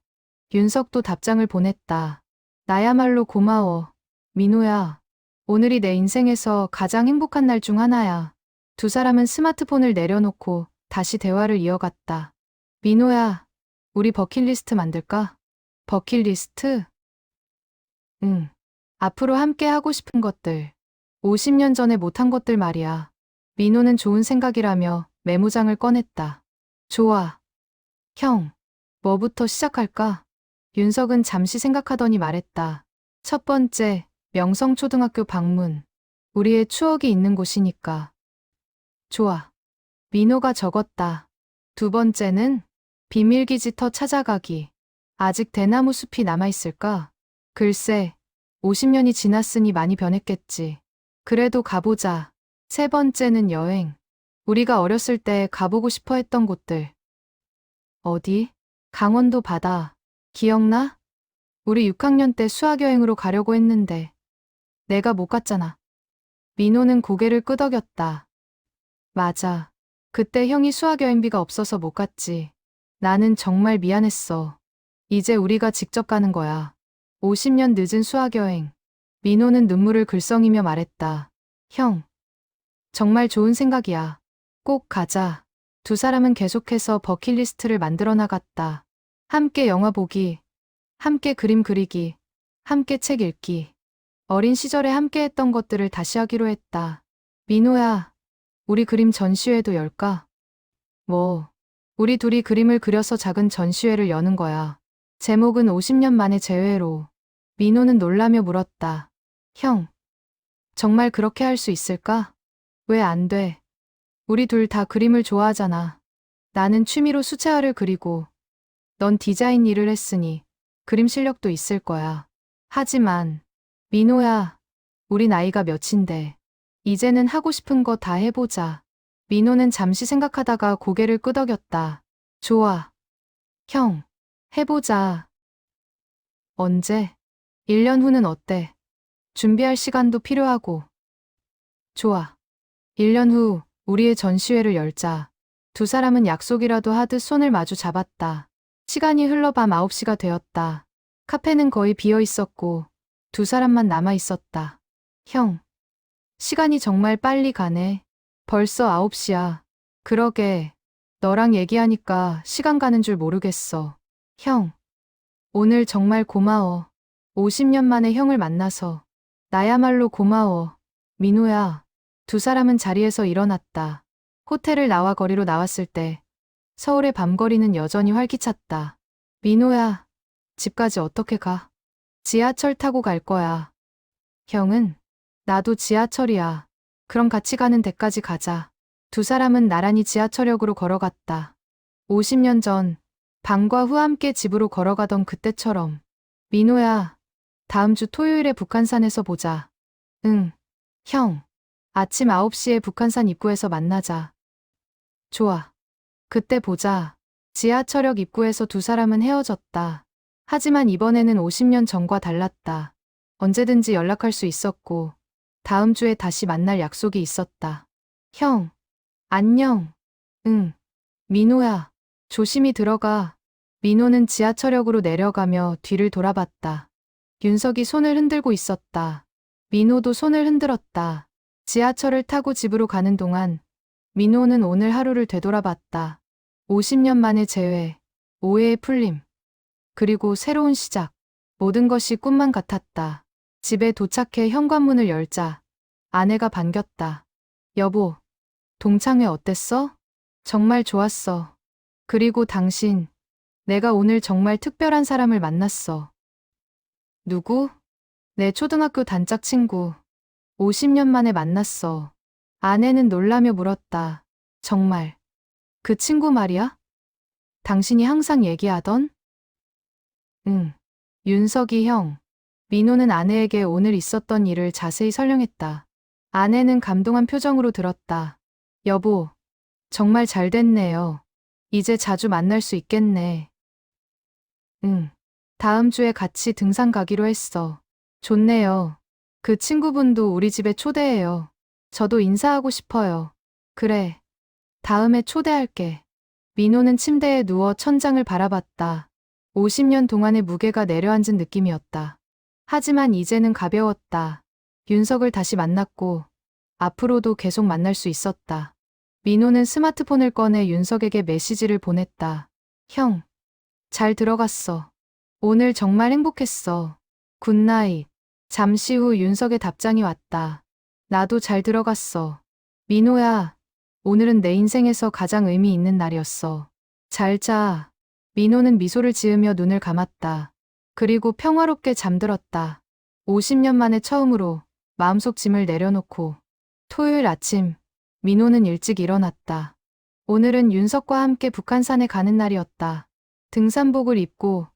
윤석도 답장을 보냈다. 나야말로 고마워. 민호야, 오늘이 내 인생에서 가장 행복한 날 중 하나야. 두 사람은 스마트폰을 내려놓고 다시 대화를 이어갔다. 민호야, 우리 버킷리스트 만들까? 버킷리스트? 응. 앞으로 함께 하고 싶은 것들. 50년 전에 못한 것들 말이야. 민호는 좋은 생각이라며 메모장을 꺼냈다. 좋아. 형, 뭐부터 시작할까? 윤석은 잠시 생각하더니 말했다. 첫 번째, 명성초등학교 방문. 우리의 추억이 있는 곳이니까. 좋아. 민호가 적었다. 두 번째는 비밀기지터 찾아가기. 아직 대나무 숲이 남아있을까? 글쎄, 50년이 지났으니 많이 변했겠지. 그래도 가보자. 세 번째는 여행. 우리가 어렸을 때 가보고 싶어 했던 곳들. 어디? 강원도 바다. 기억나? 우리 6학년 때 수학여행으로 가려고 했는데 내가 못 갔잖아. 민호는 고개를 끄덕였다. 맞아. 그때 형이 수학여행비가 없어서 못 갔지. 나는 정말 미안했어. 이제 우리가 직접 가는 거야. 50년 늦은 수학여행. 민호는 눈물을 글썽이며 말했다. 형, 정말 좋은 생각이야. 꼭 가자. 두 사람은 계속해서 버킷리스트를 만들어 나갔다. 함께 영화 보기, 함께 그림 그리기, 함께 책 읽기. 어린 시절에 함께 했던 것들을 다시 하기로 했다. 민호야, 우리 그림 전시회도 열까? 뭐, 우리 둘이 그림을 그려서 작은 전시회를 여는 거야. 제목은 50년 만의 재회로. 민호는 놀라며 물었다. 형, 정말 그렇게 할 수 있을까? 왜 안 돼? 우리 둘 다 그림을 좋아하잖아. 나는 취미로 수채화를 그리고 넌 디자인 일을 했으니 그림 실력도 있을 거야. 하지만 민호야, 우리 나이가 몇인데 이제는 하고 싶은 거 다 해보자. 민호는 잠시 생각하다가 고개를 끄덕였다. 좋아. 형, 해보자. 언제? 1년 후는 어때? 준비할 시간도 필요하고. 좋아. 1년 후 우리의 전시회를 열자. 두 사람은 약속이라도 하듯 손을 마주 잡았다. 시간이 흘러 밤 9시가 되었다. 카페는 거의 비어 있었고 두 사람만 남아 있었다. 형, 시간이 정말 빨리 가네. 벌써 9시야. 그러게, 너랑 얘기하니까 시간 가는 줄 모르겠어. 형, 오늘 정말 고마워. 50년 만에 형을 만나서. 나야말로 고마워. 민호야. 두 사람은 자리에서 일어났다. 호텔을 나와 거리로 나왔을 때 서울의 밤거리는 여전히 활기찼다. 민호야, 집까지 어떻게 가? 지하철 타고 갈 거야. 형은? 나도 지하철이야. 그럼 같이 가는 데까지 가자. 두 사람은 나란히 지하철역으로 걸어갔다. 50년 전, 방과 후 함께 집으로 걸어가던 그때처럼. 민호야, 다음 주 토요일에 북한산에서 보자. 응. 형, 아침 9시에 북한산 입구에서 만나자. 좋아. 그때 보자. 지하철역 입구에서 두 사람은 헤어졌다. 하지만 이번에는 50년 전과 달랐다. 언제든지 연락할 수 있었고, 다음 주에 다시 만날 약속이 있었다. 형, 안녕. 응. 민호야, 조심히 들어가. 민호는 지하철역으로 내려가며 뒤를 돌아봤다. 윤석이 손을 흔들고 있었다. 민호도 손을 흔들었다. 지하철을 타고 집으로 가는 동안 민호는 오늘 하루를 되돌아봤다. 50년 만의 재회, 오해의 풀림, 그리고 새로운 시작. 모든 것이 꿈만 같았다. 집에 도착해 현관문을 열자 아내가 반겼다. 여보, 동창회 어땠어? 정말 좋았어. 그리고 당신, 내가 오늘 정말 특별한 사람을 만났어. 누구? 내 초등학교 단짝 친구. 50년 만에 만났어. 아내는 놀라며 물었다. 정말. 그 친구 말이야? 당신이 항상 얘기하던? 응. 윤석이 형. 민호는 아내에게 오늘 있었던 일을 자세히 설명했다. 아내는 감동한 표정으로 들었다. 여보, 정말 잘 됐네요. 이제 자주 만날 수 있겠네. 응. 다음 주에 같이 등산 가기로 했어. 좋네요. 그 친구분도 우리 집에 초대해요. 저도 인사하고 싶어요. 그래. 다음에 초대할게. 민호는 침대에 누워 천장을 바라봤다. 50년 동안의 무게가 내려앉은 느낌이었다. 하지만 이제는 가벼웠다. 윤석을 다시 만났고 앞으로도 계속 만날 수 있었다. 민호는 스마트폰을 꺼내 윤석에게 메시지를 보냈다. 형, 잘 들어갔어. 오늘 정말 행복했어. 굿나잇. 잠시 후 윤석의 답장이 왔다. 나도 잘 들어갔어. 민호야, 오늘은 내 인생에서 가장 의미 있는 날이었어. 잘 자. 민호는 미소를 지으며 눈을 감았다. 그리고 평화롭게 잠들었다. 50년 만에 처음으로 마음속 짐을 내려놓고 토요일 아침 민호는 일찍 일어났다. 오늘은 윤석과 함께 북한산에 가는 날이었다. 등산복을 입고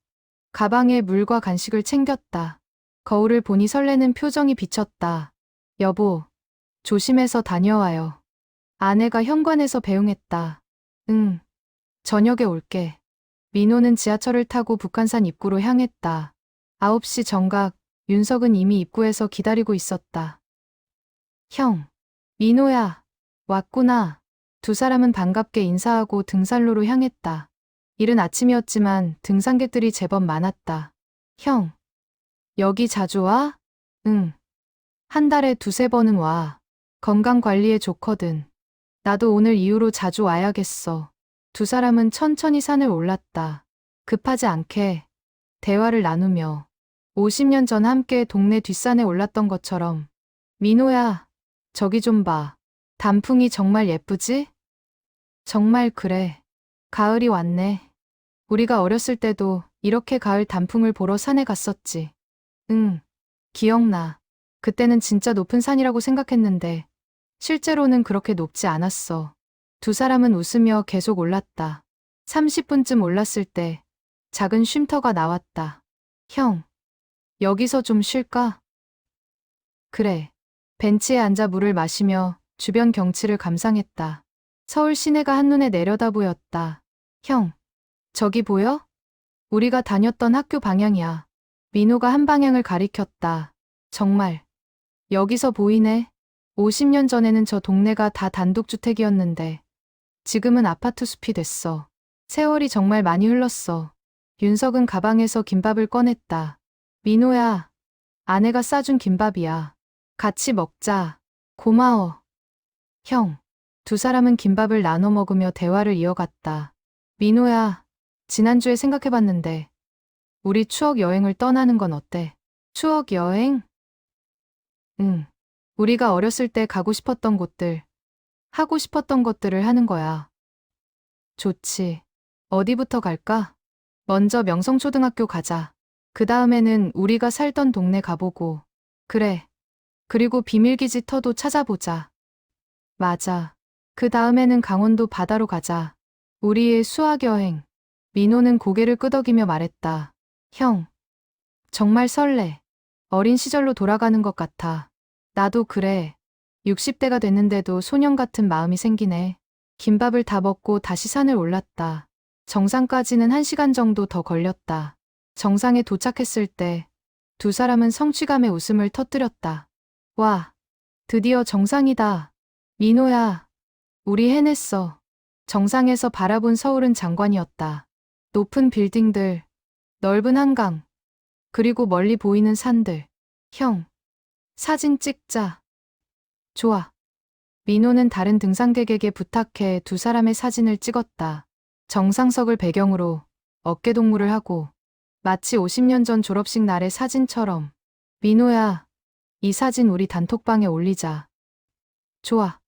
가방에 물과 간식을 챙겼다. 거울을 보니 설레는 표정이 비쳤다. 여보, 조심해서 다녀와요. 아내가 현관에서 배웅했다. 응, 저녁에 올게. 민호는 지하철을 타고 북한산 입구로 향했다. 9시 정각, 윤석은 이미 입구에서 기다리고 있었다. 형, 민호야, 왔구나. 두 사람은 반갑게 인사하고 등산로로 향했다. 이른 아침이었지만 등산객들이 제법 많았다. 형, 여기 자주 와? 응. 한 달에 두세 번은 와. 건강 관리에 좋거든. 나도 오늘 이후로 자주 와야겠어. 두 사람은 천천히 산을 올랐다. 급하지 않게 대화를 나누며 50년 전 함께 동네 뒷산에 올랐던 것처럼. 민호야, 저기 좀 봐. 단풍이 정말 예쁘지? 정말 그래. 가을이 왔네. 우리가 어렸을 때도 이렇게 가을 단풍을 보러 산에 갔었지. 응, 기억나. 그때는 진짜 높은 산이라고 생각했는데 실제로는 그렇게 높지 않았어. 두 사람은 웃으며 계속 올랐다. 30분쯤 올랐을 때 작은 쉼터가 나왔다. 형, 여기서 좀 쉴까? 그래. 벤치에 앉아 물을 마시며 주변 경치를 감상했다. 서울 시내가 한눈에 내려다 보였다. 형, 저기 보여? 우리가 다녔던 학교 방향이야. 민호가 한 방향을 가리켰다. 정말. 여기서 보이네. 50년 전에는 저 동네가 다 단독주택이었는데 지금은 아파트 숲이 됐어. 세월이 정말 많이 흘렀어. 윤석은 가방에서 김밥을 꺼냈다. 민호야, 아내가 싸준 김밥이야. 같이 먹자. 고마워. 형. 두 사람은 김밥을 나눠 먹으며 대화를 이어갔다. 민호야, 지난주에 생각해봤는데 우리 추억 여행을 떠나는 건 어때? 추억 여행? 응. 우리가 어렸을 때 가고 싶었던 곳들, 하고 싶었던 것들을 하는 거야. 좋지. 어디부터 갈까? 먼저 명성초등학교 가자. 그 다음에는 우리가 살던 동네 가보고. 그래. 그리고 비밀기지 터도 찾아보자. 맞아. 그 다음에는 강원도 바다로 가자. 우리의 수학여행. 민호는 고개를 끄덕이며 말했다. 형. 정말 설레. 어린 시절로 돌아가는 것 같아. 나도 그래. 60대가 됐는데도 소년 같은 마음이 생기네. 김밥을 다 먹고 다시 산을 올랐다. 정상까지는 1시간 정도 더 걸렸다. 정상에 도착했을 때 두 사람은 성취감에 웃음을 터뜨렸다. 와, 드디어 정상이다. 민호야, 우리 해냈어. 정상에서 바라본 서울은 장관이었다. 높은 빌딩들, 넓은 한강, 그리고 멀리 보이는 산들. 형, 사진 찍자. 좋아. 민호는 다른 등산객에게 부탁해 두 사람의 사진을 찍었다. 정상석을 배경으로 어깨동무를 하고 마치 50년 전 졸업식 날의 사진처럼. 민호야, 이 사진 우리 단톡방에 올리자. 좋아.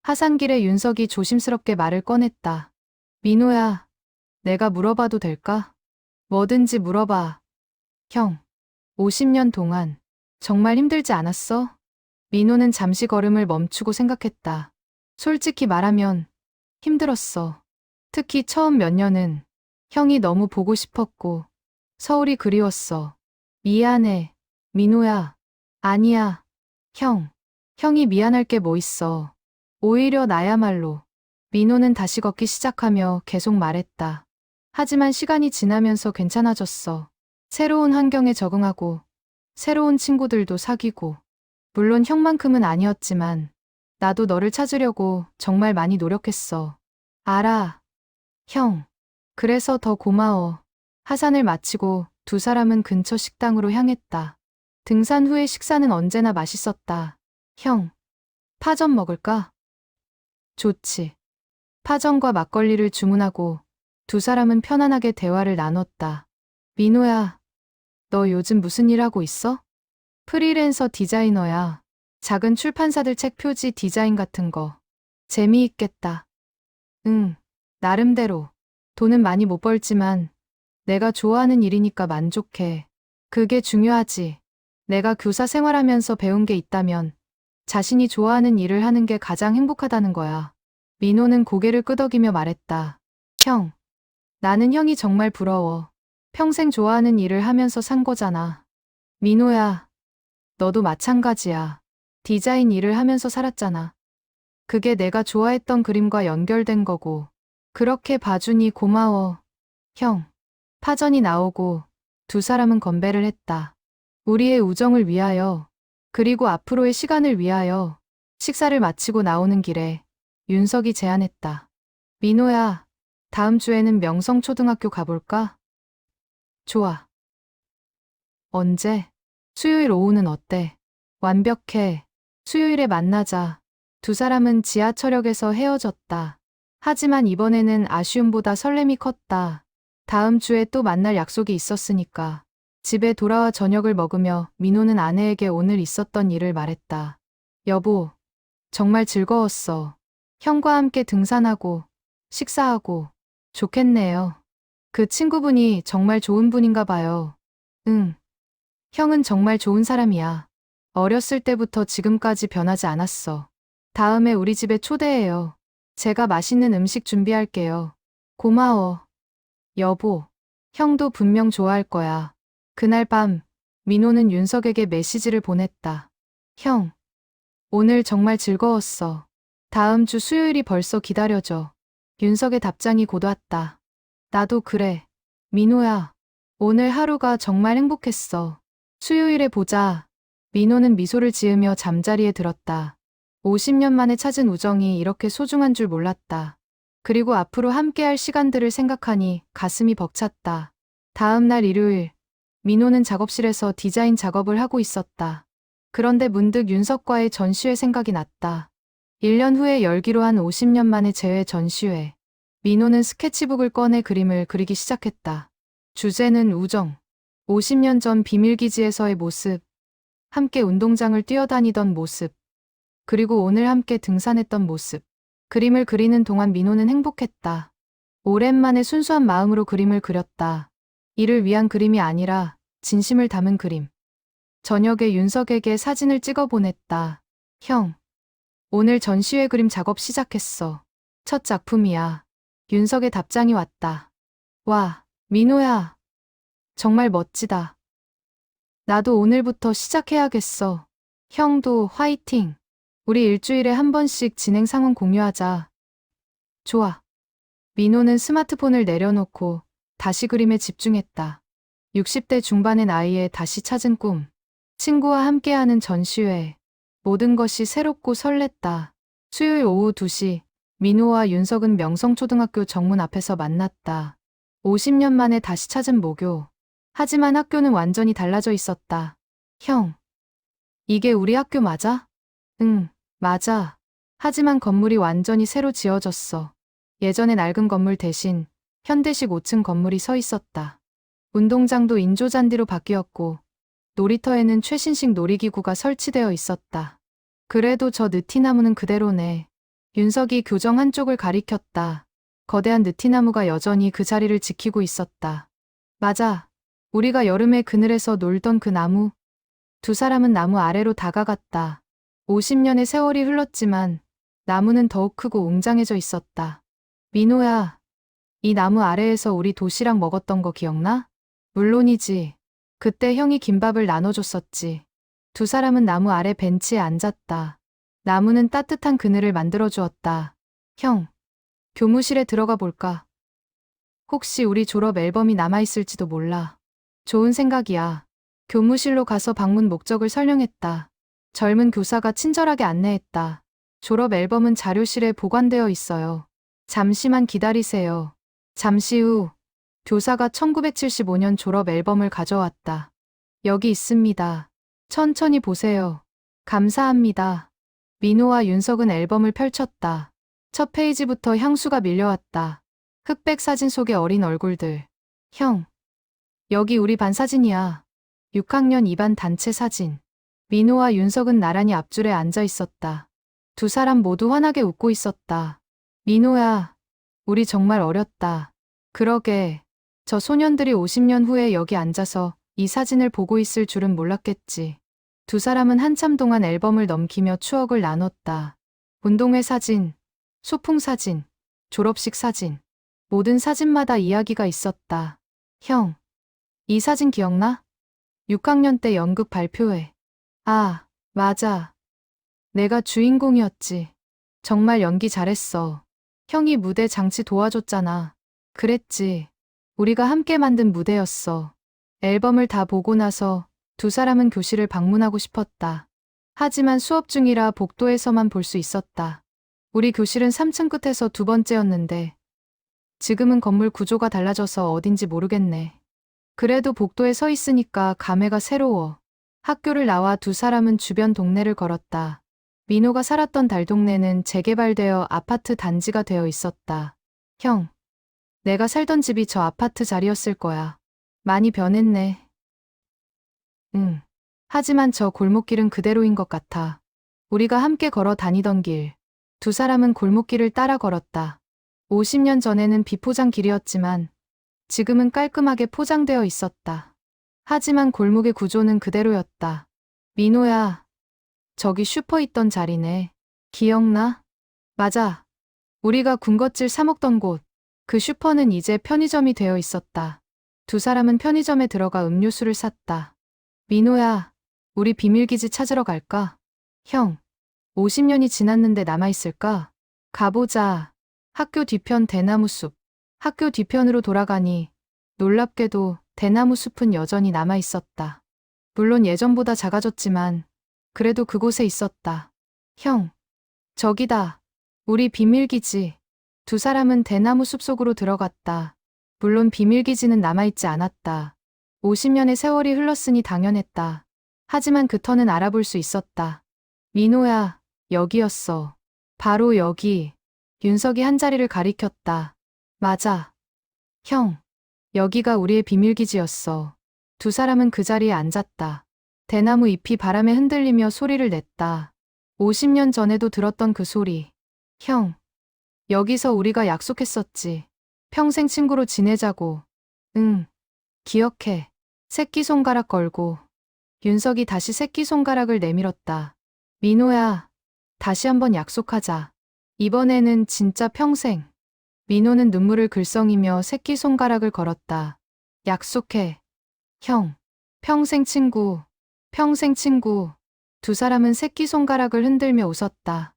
하산길에 윤석이 조심스럽게 말을 꺼냈다. 민호야, 내가 물어봐도 될까? 뭐든지 물어봐. 형, 50년 동안 정말 힘들지 않았어? 민호는 잠시 걸음을 멈추고 생각했다. 솔직히 말하면 힘들었어. 특히 처음 몇 년은 형이 너무 보고 싶었고 서울이 그리웠어. 미안해, 민호야. 아니야, 형. 형이 미안할 게 뭐 있어. 오히려 나야말로. 민호는 다시 걷기 시작하며 계속 말했다. 하지만 시간이 지나면서 괜찮아졌어. 새로운 환경에 적응하고 새로운 친구들도 사귀고 물론 형만큼은 아니었지만 나도 너를 찾으려고 정말 많이 노력했어. 알아, 형. 그래서 더 고마워. 하산을 마치고 두 사람은 근처 식당으로 향했다. 등산 후의 식사는 언제나 맛있었다. 형, 파전 먹을까? 좋지. 파전과 막걸리를 주문하고 두 사람은 편안하게 대화를 나눴다. 민호야, 너 요즘 무슨 일 하고 있어? 프리랜서 디자이너야. 작은 출판사들 책 표지 디자인 같은 거. 재미있겠다. 응, 나름대로. 돈은 많이 못 벌지만 내가 좋아하는 일이니까 만족해. 그게 중요하지. 내가 교사 생활하면서 배운 게 있다면 자신이 좋아하는 일을 하는 게 가장 행복하다는 거야. 민호는 고개를 끄덕이며 말했다. 형, 나는 형이 정말 부러워. 평생 좋아하는 일을 하면서 산 거잖아. 민호야, 너도 마찬가지야. 디자인 일을 하면서 살았잖아. 그게 내가 좋아했던 그림과 연결된 거고. 그렇게 봐주니 고마워. 형, 파전이 나오고 두 사람은 건배를 했다. 우리의 우정을 위하여, 그리고 앞으로의 시간을 위하여. 식사를 마치고 나오는 길에 윤석이 제안했다. 민호야, 다음 주에는 명성초등학교 가볼까? 좋아. 언제? 수요일 오후는 어때? 완벽해. 수요일에 만나자. 두 사람은 지하철역에서 헤어졌다. 하지만 이번에는 아쉬움보다 설렘이 컸다. 다음 주에 또 만날 약속이 있었으니까. 집에 돌아와 저녁을 먹으며 민호는 아내에게 오늘 있었던 일을 말했다. 여보, 정말 즐거웠어. 형과 함께 등산하고, 식사하고, 좋겠네요. 그 친구분이 정말 좋은 분인가 봐요. 응. 형은 정말 좋은 사람이야. 어렸을 때부터 지금까지 변하지 않았어. 다음에 우리 집에 초대해요. 제가 맛있는 음식 준비할게요. 고마워. 여보, 형도 분명 좋아할 거야. 그날 밤, 민호는 윤석에게 메시지를 보냈다. 형, 오늘 정말 즐거웠어. 다음 주 수요일이 벌써 기다려져. 윤석의 답장이 곧 왔다. 나도 그래. 민호야, 오늘 하루가 정말 행복했어. 수요일에 보자. 민호는 미소를 지으며 잠자리에 들었다. 50년 만에 찾은 우정이 이렇게 소중한 줄 몰랐다. 그리고 앞으로 함께할 시간들을 생각하니 가슴이 벅찼다. 다음 날 일요일, 민호는 작업실에서 디자인 작업을 하고 있었다. 그런데 문득 윤석과의 전시회 생각이 났다. 1년 후에 열기로 한 50년 만의 재회 전시회. 민호는 스케치북을 꺼내 그림을 그리기 시작했다. 주제는 우정. 50년 전 비밀기지에서의 모습. 함께 운동장을 뛰어다니던 모습. 그리고 오늘 함께 등산했던 모습. 그림을 그리는 동안 민호는 행복했다. 오랜만에 순수한 마음으로 그림을 그렸다. 이를 위한 그림이 아니라 진심을 담은 그림. 저녁에 윤석에게 사진을 찍어 보냈다. 형, 오늘 전시회 그림 작업 시작했어. 첫 작품이야. 윤석의 답장이 왔다. 와, 민호야. 정말 멋지다. 나도 오늘부터 시작해야겠어. 형도 화이팅. 우리 일주일에 한 번씩 진행 상황 공유하자. 좋아. 민호는 스마트폰을 내려놓고 다시 그림에 집중했다. 60대 중반의 나이에 다시 찾은 꿈. 친구와 함께하는 전시회. 모든 것이 새롭고 설렜다. 수요일 오후 2시, 민호와 윤석은 명성초등학교 정문 앞에서 만났다. 50년 만에 다시 찾은 모교. 하지만 학교는 완전히 달라져 있었다. 형, 이게 우리 학교 맞아? 응, 맞아. 하지만 건물이 완전히 새로 지어졌어. 예전의 낡은 건물 대신 현대식 5층 건물이 서 있었다. 운동장도 인조잔디로 바뀌었고 놀이터에는 최신식 놀이기구가 설치되어 있었다. 그래도 저 느티나무는 그대로네. 윤석이 교정 한쪽을 가리켰다. 거대한 느티나무가 여전히 그 자리를 지키고 있었다. 맞아. 우리가 여름에 그늘에서 놀던 그 나무. 두 사람은 나무 아래로 다가갔다. 50년의 세월이 흘렀지만 나무는 더욱 크고 웅장해져 있었다. 민호야, 이 나무 아래에서 우리 도시락 먹었던 거 기억나? 물론이지. 그때 형이 김밥을 나눠줬었지. 두 사람은 나무 아래 벤치에 앉았다. 나무는 따뜻한 그늘을 만들어 주었다. 형, 교무실에 들어가 볼까? 혹시 우리 졸업 앨범이 남아있을지도 몰라. 좋은 생각이야. 교무실로 가서 방문 목적을 설명했다. 젊은 교사가 친절하게 안내했다. 졸업 앨범은 자료실에 보관되어 있어요. 잠시만 기다리세요. 잠시 후 교사가 1975년 졸업 앨범을 가져왔다. 여기 있습니다. 천천히 보세요. 감사합니다. 민호와 윤석은 앨범을 펼쳤다. 첫 페이지부터 향수가 밀려왔다. 흑백 사진 속의 어린 얼굴들. 형, 여기 우리 반 사진이야. 6학년 2반 단체 사진. 민호와 윤석은 나란히 앞줄에 앉아 있었다. 두 사람 모두 환하게 웃고 있었다. 민호야, 우리 정말 어렸다. 그러게, 저 소년들이 50년 후에 여기 앉아서 이 사진을 보고 있을 줄은 몰랐겠지. 두 사람은 한참 동안 앨범을 넘기며 추억을 나눴다. 운동회 사진, 소풍 사진, 졸업식 사진. 모든 사진마다 이야기가 있었다. 형, 이 사진 기억나? 6학년 때 연극 발표회. 아, 맞아. 내가 주인공이었지. 정말 연기 잘했어. 형이 무대 장치 도와줬잖아. 그랬지. 우리가 함께 만든 무대였어. 앨범을 다 보고 나서 두 사람은 교실을 방문하고 싶었다. 하지만 수업 중이라 복도에서만 볼 수 있었다. 우리 교실은 3층 끝에서 두 번째였는데 지금은 건물 구조가 달라져서 어딘지 모르겠네. 그래도 복도에 서 있으니까 감회가 새로워. 학교를 나와 두 사람은 주변 동네를 걸었다. 민호가 살았던 달동네는 재개발되어 아파트 단지가 되어 있었다. 형, 내가 살던 집이 저 아파트 자리였을 거야. 많이 변했네. 응. 하지만 저 골목길은 그대로인 것 같아. 우리가 함께 걸어 다니던 길. 두 사람은 골목길을 따라 걸었다. 50년 전에는 비포장 길이었지만 지금은 깔끔하게 포장되어 있었다. 하지만 골목의 구조는 그대로였다. 민호야, 저기 슈퍼 있던 자리네. 기억나? 맞아. 우리가 군것질 사 먹던 곳. 그 슈퍼는 이제 편의점이 되어 있었다. 두 사람은 편의점에 들어가 음료수를 샀다. 민호야, 우리 비밀기지 찾으러 갈까? 형, 50년이 지났는데 남아있을까? 가보자. 학교 뒤편 대나무 숲. 학교 뒤편으로 돌아가니 놀랍게도 대나무 숲은 여전히 남아있었다. 물론 예전보다 작아졌지만 그래도 그곳에 있었다. 형, 저기다. 우리 비밀기지. 두 사람은 대나무 숲속으로 들어갔다. 물론 비밀기지는 남아있지 않았다. 50년의 세월이 흘렀으니 당연했다. 하지만 그 터는 알아볼 수 있었다. 민호야, 여기였어. 바로 여기. 윤석이 한 자리를 가리켰다. 맞아. 형, 여기가 우리의 비밀기지였어. 두 사람은 그 자리에 앉았다. 대나무 잎이 바람에 흔들리며 소리를 냈다. 50년 전에도 들었던 그 소리. 형, 여기서 우리가 약속했었지. 평생 친구로 지내자고. 응, 기억해. 새끼손가락 걸고. 윤석이 다시 새끼손가락을 내밀었다. 민호야, 다시 한번 약속하자. 이번에는 진짜 평생. 민호는 눈물을 글썽이며 새끼손가락을 걸었다. 약속해. 형, 평생 친구. 평생 친구. 두 사람은 새끼손가락을 흔들며 웃었다.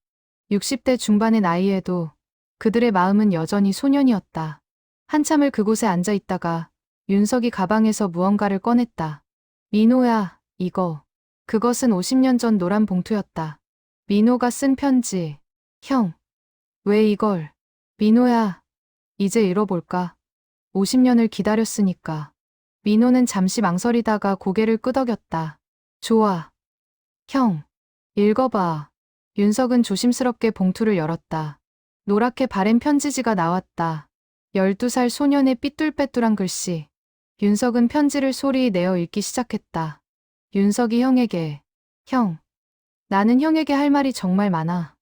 60대 중반의 나이에도 그들의 마음은 여전히 소년이었다. 한참을 그곳에 앉아 있다가 윤석이 가방에서 무언가를 꺼냈다. 민호야, 이거. 그것은 50년 전 노란 봉투였다. 민호가 쓴 편지. 형, 왜 이걸? 민호야, 이제 읽어볼까? 50년을 기다렸으니까. 민호는 잠시 망설이다가 고개를 끄덕였다. 좋아. 형, 읽어봐. 윤석은 조심스럽게 봉투를 열었다. 노랗게 바랜 편지지가 나왔다. 12살 소년의 삐뚤빼뚤한 글씨. 윤석은 편지를 소리 내어 읽기 시작했다. 윤석이 형에게. 형. 나는 형에게 할 말이 정말 많아.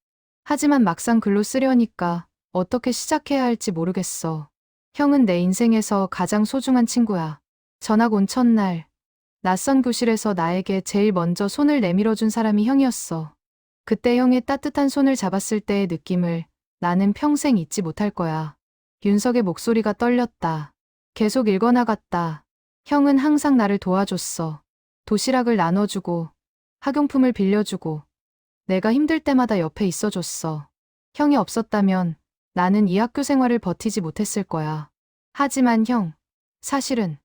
하지만 막상 글로 쓰려니까 어떻게 시작해야 할지 모르겠어. 형은 내 인생에서 가장 소중한 친구야. 전학 온 첫날, 낯선 교실에서 나에게 제일 먼저 손을 내밀어준 사람이 형이었어. 그때 형의 따뜻한 손을 잡았을 때의 느낌을 나는 평생 잊지 못할 거야. 윤석의 목소리가 떨렸다. 계속 읽어나갔다. 형은 항상 나를 도와줬어. 도시락을 나눠주고, 학용품을 빌려주고, 내가 힘들 때마다 옆에 있어줬어. 형이 없었다면 나는 이 학교 생활을 버티지 못했을 거야. 하지만 형, 사실은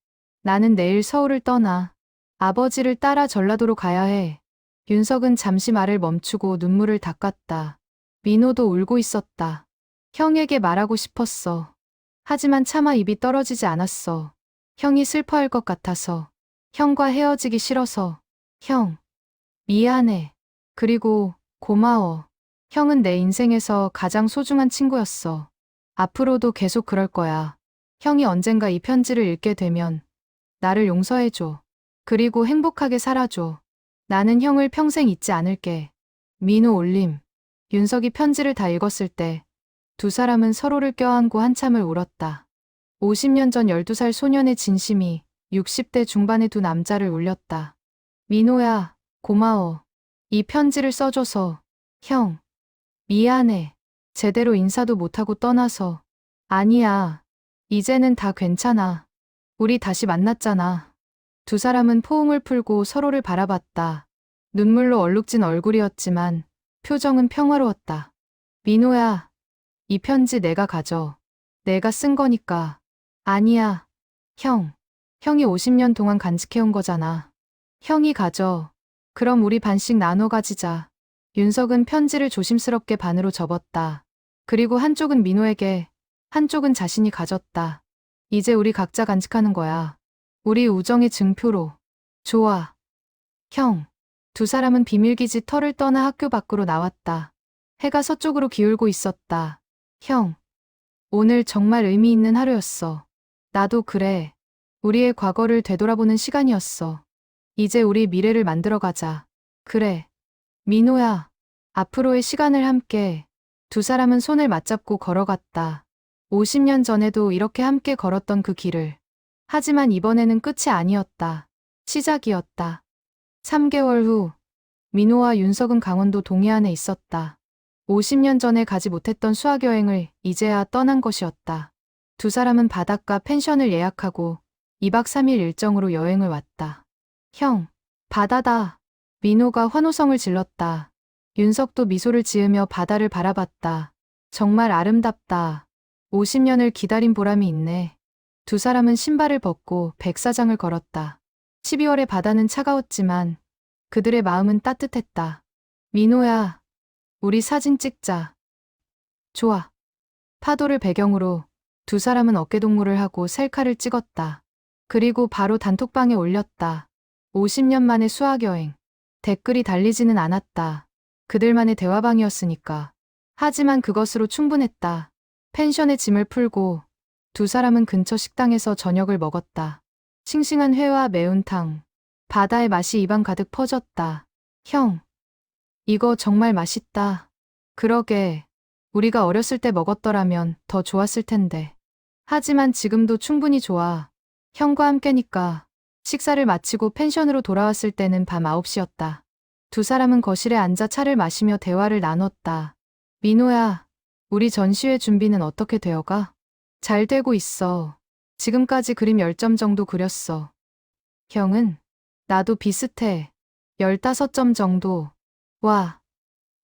나는 내일 서울을 떠나 아버지를 따라 전라도로 가야 해. 윤석은 잠시 말을 멈추고 눈물을 닦았다. 민호도 울고 있었다. 형에게 말하고 싶었어. 하지만 차마 입이 떨어지지 않았어. 형이 슬퍼할 것 같아서. 형과 헤어지기 싫어서. 형, 미안해. 그리고 고마워. 형은 내 인생에서 가장 소중한 친구였어. 앞으로도 계속 그럴 거야. 형이 언젠가 이 편지를 읽게 되면 나를 용서해줘. 그리고 행복하게 살아줘. 나는 형을 평생 잊지 않을게. 민호 올림. 윤석이 편지를 다 읽었을 때 두 사람은 서로를 껴안고 한참을 울었다. 50년 전 12살 소년의 진심이 60대 중반의 두 남자를 울렸다. 민호야, 고마워. 이 편지를 써줘서. 형, 미안해. 제대로 인사도 못하고 떠나서. 아니야. 이제는 다 괜찮아. 우리 다시 만났잖아. 두 사람은 포옹을 풀고 서로를 바라봤다. 눈물로 얼룩진 얼굴이었지만 표정은 평화로웠다. 민호야, 이 편지 내가 가져. 내가 쓴 거니까. 아니야. 형. 형이 50년 동안 간직해온 거잖아. 형이 가져. 그럼 우리 반씩 나눠 가지자. 윤석은 편지를 조심스럽게 반으로 접었다. 그리고 한쪽은 민호에게, 한쪽은 자신이 가졌다. 이제 우리 각자 간직하는 거야. 우리 우정의 증표로. 좋아. 형. 두 사람은 비밀기지 터를 떠나 학교 밖으로 나왔다. 해가 서쪽으로 기울고 있었다. 형. 오늘 정말 의미 있는 하루였어. 나도 그래. 우리의 과거를 되돌아보는 시간이었어. 이제 우리 미래를 만들어가자. 그래. 민호야. 앞으로의 시간을 함께. 두 사람은 손을 맞잡고 걸어갔다. 50년 전에도 이렇게 함께 걸었던 그 길을. 하지만 이번에는 끝이 아니었다. 시작이었다. 3개월 후, 민호와 윤석은 강원도 동해안에 있었다. 50년 전에 가지 못했던 수학여행을 이제야 떠난 것이었다. 두 사람은 바닷가 펜션을 예약하고 2박 3일 일정으로 여행을 왔다. 형, 바다다. 민호가 환호성을 질렀다. 윤석도 미소를 지으며 바다를 바라봤다. 정말 아름답다. 50년을 기다린 보람이 있네. 두 사람은 신발을 벗고 백사장을 걸었다. 12월의 바다는 차가웠지만 그들의 마음은 따뜻했다. 민호야, 우리 사진 찍자. 좋아. 파도를 배경으로 두 사람은 어깨동무를 하고 셀카를 찍었다. 그리고 바로 단톡방에 올렸다. 50년 만의 수학여행. 댓글이 달리지는 않았다. 그들만의 대화방이었으니까. 하지만 그것으로 충분했다. 펜션의 짐을 풀고 두 사람은 근처 식당에서 저녁을 먹었다. 싱싱한 회와 매운탕. 바다의 맛이 입안 가득 퍼졌다. 형. 이거 정말 맛있다. 그러게. 우리가 어렸을 때 먹었더라면 더 좋았을 텐데. 하지만 지금도 충분히 좋아. 형과 함께니까. 식사를 마치고 펜션으로 돌아왔을 때는 밤 9시였다. 두 사람은 거실에 앉아 차를 마시며 대화를 나눴다. 민호야, 우리 전시회 준비는 어떻게 되어가? 잘 되고 있어. 지금까지 그림 10점 정도 그렸어. 형은? 나도 비슷해. 15점 정도. 와,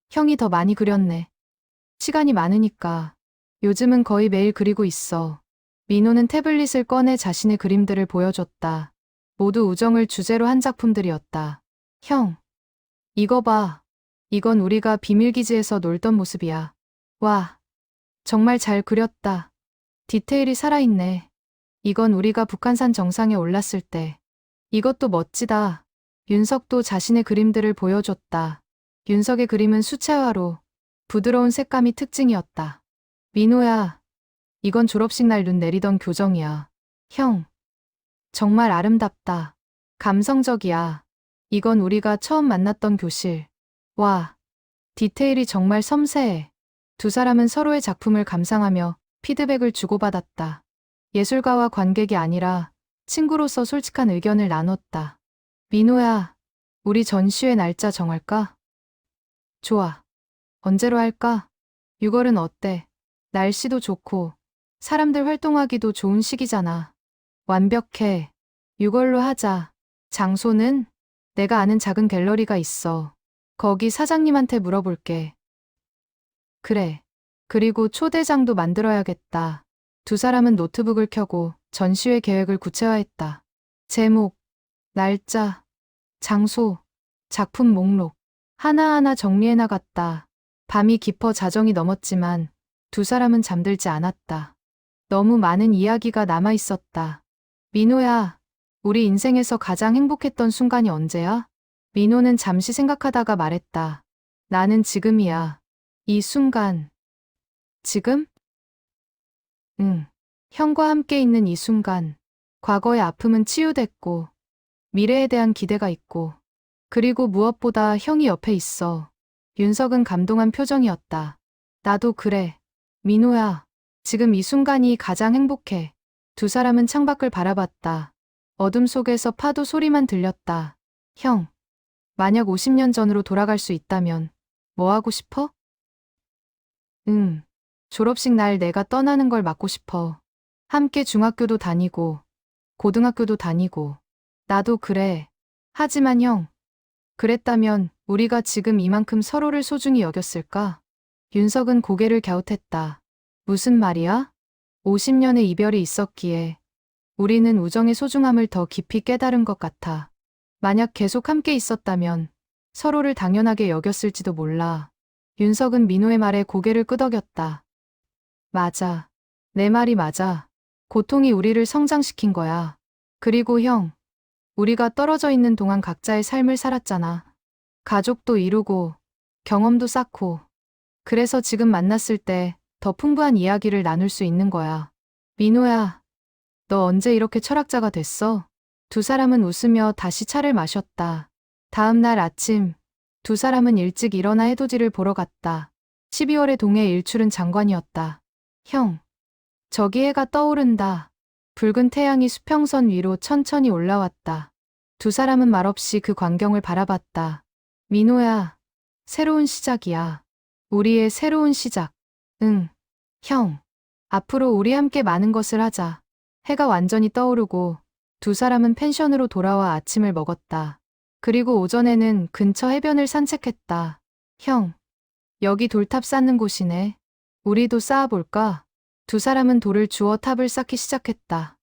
형이 더 많이 그렸네. 시간이 많으니까. 요즘은 거의 매일 그리고 있어. 민호는 태블릿을 꺼내 자신의 그림들을 보여줬다. 모두 우정을 주제로 한 작품들이었다. 형, 이거 봐. 이건 우리가 비밀기지에서 놀던 모습이야. 와, 정말 잘 그렸다. 디테일이 살아있네. 이건 우리가 북한산 정상에 올랐을 때. 이것도 멋지다. 윤석도 자신의 그림들을 보여줬다. 윤석의 그림은 수채화로 부드러운 색감이 특징이었다. 민호야, 이건 졸업식 날 눈 내리던 교정이야. 형, 정말 아름답다. 감성적이야. 이건 우리가 처음 만났던 교실. 와, 디테일이 정말 섬세해. 두 사람은 서로의 작품을 감상하며 피드백을 주고받았다. 예술가와 관객이 아니라 친구로서 솔직한 의견을 나눴다. 민호야, 우리 전시회 날짜 정할까? 좋아. 언제로 할까? 6월은 어때? 날씨도 좋고 사람들 활동하기도 좋은 시기잖아. 완벽해. 6월로 하자. 장소는? 내가 아는 작은 갤러리가 있어. 거기 사장님한테 물어볼게. 그래. 그리고 초대장도 만들어야겠다. 두 사람은 노트북을 켜고 전시회 계획을 구체화했다. 제목, 날짜, 장소, 작품 목록. 하나하나 정리해 나갔다. 밤이 깊어 자정이 넘었지만 두 사람은 잠들지 않았다. 너무 많은 이야기가 남아 있었다. 민호야, 우리 인생에서 가장 행복했던 순간이 언제야? 민호는 잠시 생각하다가 말했다. 나는 지금이야. 이 순간. 지금? 응. 형과 함께 있는 이 순간. 과거의 아픔은 치유됐고, 미래에 대한 기대가 있고, 그리고 무엇보다 형이 옆에 있어. 윤석은 감동한 표정이었다. 나도 그래. 민호야, 지금 이 순간이 가장 행복해. 두 사람은 창밖을 바라봤다. 어둠 속에서 파도 소리만 들렸다. 형, 만약 50년 전으로 돌아갈 수 있다면 뭐 하고 싶어? 응, 졸업식 날 내가 떠나는 걸 막고 싶어. 함께 중학교도 다니고, 고등학교도 다니고. 나도 그래. 하지만 형, 그랬다면 우리가 지금 이만큼 서로를 소중히 여겼을까? 윤석은 고개를 갸웃했다. 무슨 말이야? 50년의 이별이 있었기에 우리는 우정의 소중함을 더 깊이 깨달은 것 같아. 만약 계속 함께 있었다면 서로를 당연하게 여겼을지도 몰라. 윤석은 민호의 말에 고개를 끄덕였다. 맞아. 내 말이 맞아. 고통이 우리를 성장시킨 거야. 그리고 형, 우리가 떨어져 있는 동안 각자의 삶을 살았잖아. 가족도 이루고, 경험도 쌓고. 그래서 지금 만났을 때 더 풍부한 이야기를 나눌 수 있는 거야. 민호야, 너 언제 이렇게 철학자가 됐어? 두 사람은 웃으며 다시 차를 마셨다. 다음 날 아침, 두 사람은 일찍 일어나 해돋이를 보러 갔다. 12월의 동해 일출은 장관이었다. 형, 저기 해가 떠오른다. 붉은 태양이 수평선 위로 천천히 올라왔다. 두 사람은 말없이 그 광경을 바라봤다. 민호야, 새로운 시작이야. 우리의 새로운 시작. 응, 형. 앞으로 우리 함께 많은 것을 하자. 해가 완전히 떠오르고 두 사람은 펜션으로 돌아와 아침을 먹었다. 그리고 오전에는 근처 해변을 산책했다. 형, 여기 돌탑 쌓는 곳이네. 우리도 쌓아볼까? 두 사람은 돌을 주워 탑을 쌓기 시작했다.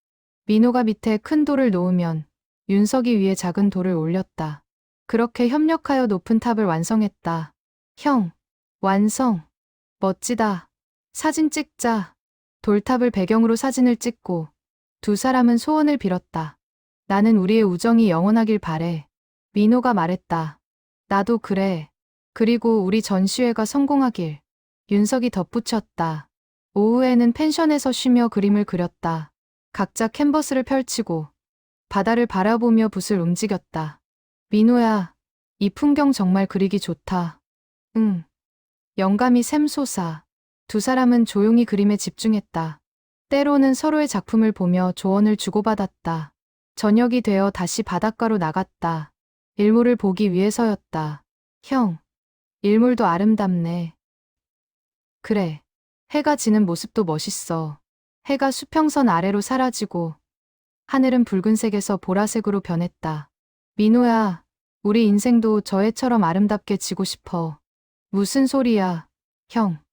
민호가 밑에 큰 돌을 놓으면 윤석이 위에 작은 돌을 올렸다. 그렇게 협력하여 높은 탑을 완성했다. 형, 완성. 멋지다. 사진 찍자. 돌탑을 배경으로 사진을 찍고 두 사람은 소원을 빌었다. 나는 우리의 우정이 영원하길 바래. 민호가 말했다. 나도 그래. 그리고 우리 전시회가 성공하길. 윤석이 덧붙였다. 오후에는 펜션에서 쉬며 그림을 그렸다. 각자 캔버스를 펼치고 바다를 바라보며 붓을 움직였다. 민호야, 이 풍경 정말 그리기 좋다. 응. 영감이 샘솟아. 두 사람은 조용히 그림에 집중했다. 때로는 서로의 작품을 보며 조언을 주고받았다. 저녁이 되어 다시 바닷가로 나갔다. 일몰을 보기 위해서였다. 형, 일몰도 아름답네. 그래. 해가 지는 모습도 멋있어. 해가 수평선 아래로 사라지고 하늘은 붉은색에서 보라색으로 변했다. 민호야, 우리 인생도 저 해처럼 아름답게 지고 싶어. 무슨 소리야, 형.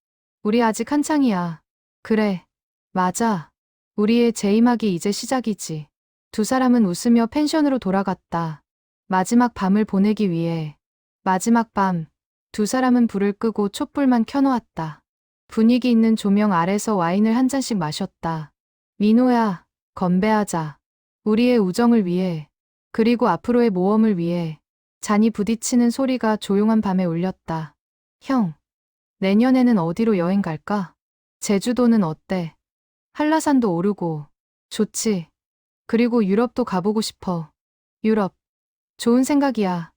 우리 아직 한창이야. 그래, 맞아. 우리의 재임하기 이제 시작이지. 두 사람은 웃으며 펜션으로 돌아갔다. 마지막 밤을 보내기 위해. 마지막 밤, 두 사람은 불을 끄고 촛불만 켜놓았다. 분위기 있는 조명 아래서 와인을 한 잔씩 마셨다. 민호야, 건배하자. 우리의 우정을 위해, 그리고 앞으로의 모험을 위해. 잔이 부딪히는 소리가 조용한 밤에 울렸다. 형, 내년에는 어디로 여행 갈까? 제주도는 어때? 한라산도 오르고. 좋지. 그리고 유럽도 가보고 싶어. 유럽. 좋은 생각이야.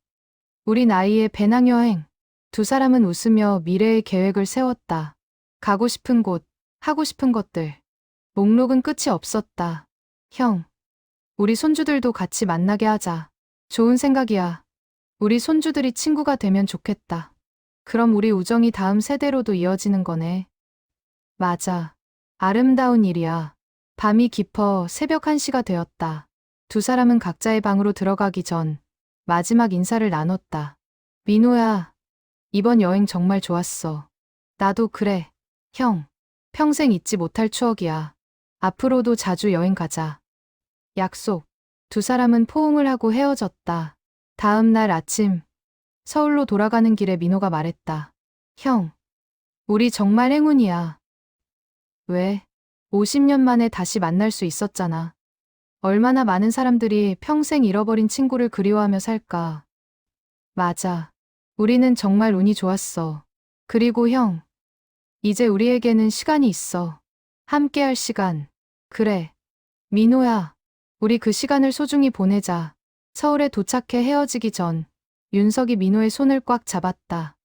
우리 나이에 배낭여행. 두 사람은 웃으며 미래의 계획을 세웠다. 가고 싶은 곳, 하고 싶은 것들. 목록은 끝이 없었다. 형, 우리 손주들도 같이 만나게 하자. 좋은 생각이야. 우리 손주들이 친구가 되면 좋겠다. 그럼 우리 우정이 다음 세대로도 이어지는 거네. 맞아. 아름다운 일이야. 밤이 깊어 새벽 1시가 되었다. 두 사람은 각자의 방으로 들어가기 전 마지막 인사를 나눴다. 민호야, 이번 여행 정말 좋았어. 나도 그래. 형, 평생 잊지 못할 추억이야. 앞으로도 자주 여행 가자. 약속. 두 사람은 포옹을 하고 헤어졌다. 다음 날 아침, 서울로 돌아가는 길에 민호가 말했다. 형, 우리 정말 행운이야. 왜? 50년 만에 다시 만날 수 있었잖아. 얼마나 많은 사람들이 평생 잃어버린 친구를 그리워하며 살까. 맞아. 우리는 정말 운이 좋았어. 그리고 형, 이제 우리에게는 시간이 있어. 함께할 시간. 그래. 민호야, 우리 그 시간을 소중히 보내자. 서울에 도착해 헤어지기 전 윤석이 민호의 손을 꽉 잡았다.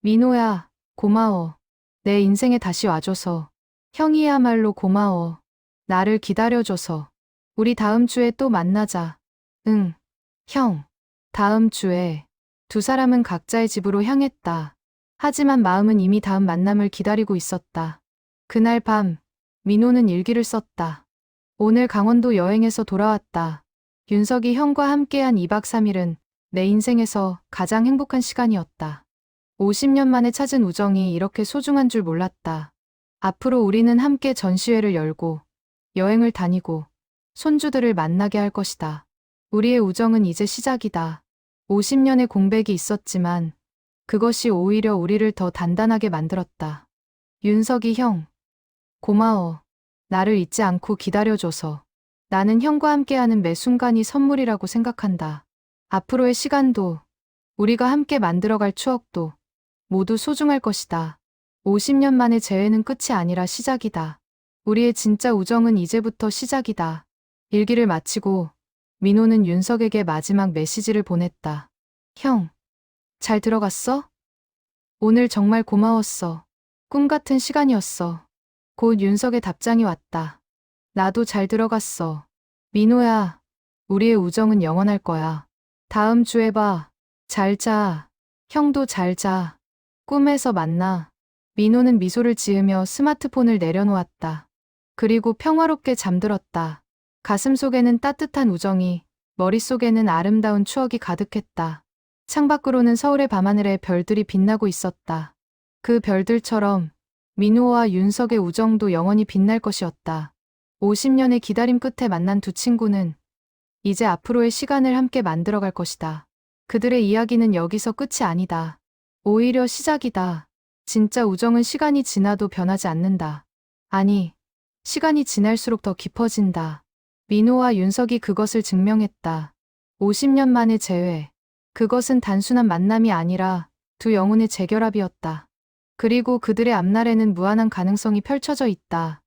민호야, 고마워. 내 인생에 다시 와줘서. 형이야말로 고마워. 나를 기다려줘서. 우리 다음 주에 또 만나자. 응. 형. 다음 주에. 두 사람은 각자의 집으로 향했다. 하지만 마음은 이미 다음 만남을 기다리고 있었다. 그날 밤, 민호는 일기를 썼다. 오늘 강원도 여행에서 돌아왔다. 윤석이 형과 함께한 2박 3일은 내 인생에서 가장 행복한 시간이었다. 50년 만에 찾은 우정이 이렇게 소중한 줄 몰랐다. 앞으로 우리는 함께 전시회를 열고 여행을 다니고 손주들을 만나게 할 것이다. 우리의 우정은 이제 시작이다. 50년의 공백이 있었지만 그것이 오히려 우리를 더 단단하게 만들었다. 윤석이 형, 고마워. 나를 잊지 않고 기다려줘서. 나는 형과 함께하는 매 순간이 선물이라고 생각한다. 앞으로의 시간도, 우리가 함께 만들어갈 추억도 모두 소중할 것이다. 50년 만의 재회는 끝이 아니라 시작이다. 우리의 진짜 우정은 이제부터 시작이다. 일기를 마치고 민호는 윤석에게 마지막 메시지를 보냈다. 형, 잘 들어갔어? 오늘 정말 고마웠어. 꿈 같은 시간이었어. 곧 윤석의 답장이 왔다. 나도 잘 들어갔어. 민호야, 우리의 우정은 영원할 거야. 다음 주에 봐. 잘 자. 형도 잘 자. 꿈에서 만나. 민호는 미소를 지으며 스마트폰을 내려놓았다. 그리고 평화롭게 잠들었다. 가슴 속에는 따뜻한 우정이, 머릿속에는 아름다운 추억이 가득했다. 창밖으로는 서울의 밤하늘에 별들이 빛나고 있었다. 그 별들처럼 민호와 윤석의 우정도 영원히 빛날 것이었다. 50년의 기다림 끝에 만난 두 친구는 이제 앞으로의 시간을 함께 만들어갈 것이다. 그들의 이야기는 여기서 끝이 아니다. 오히려 시작이다. 진짜 우정은 시간이 지나도 변하지 않는다. 아니, 시간이 지날수록 더 깊어진다. 민호와 윤석이 그것을 증명했다. 50년 만의 재회. 그것은 단순한 만남이 아니라 두 영혼의 재결합이었다. 그리고 그들의 앞날에는 무한한 가능성이 펼쳐져 있다.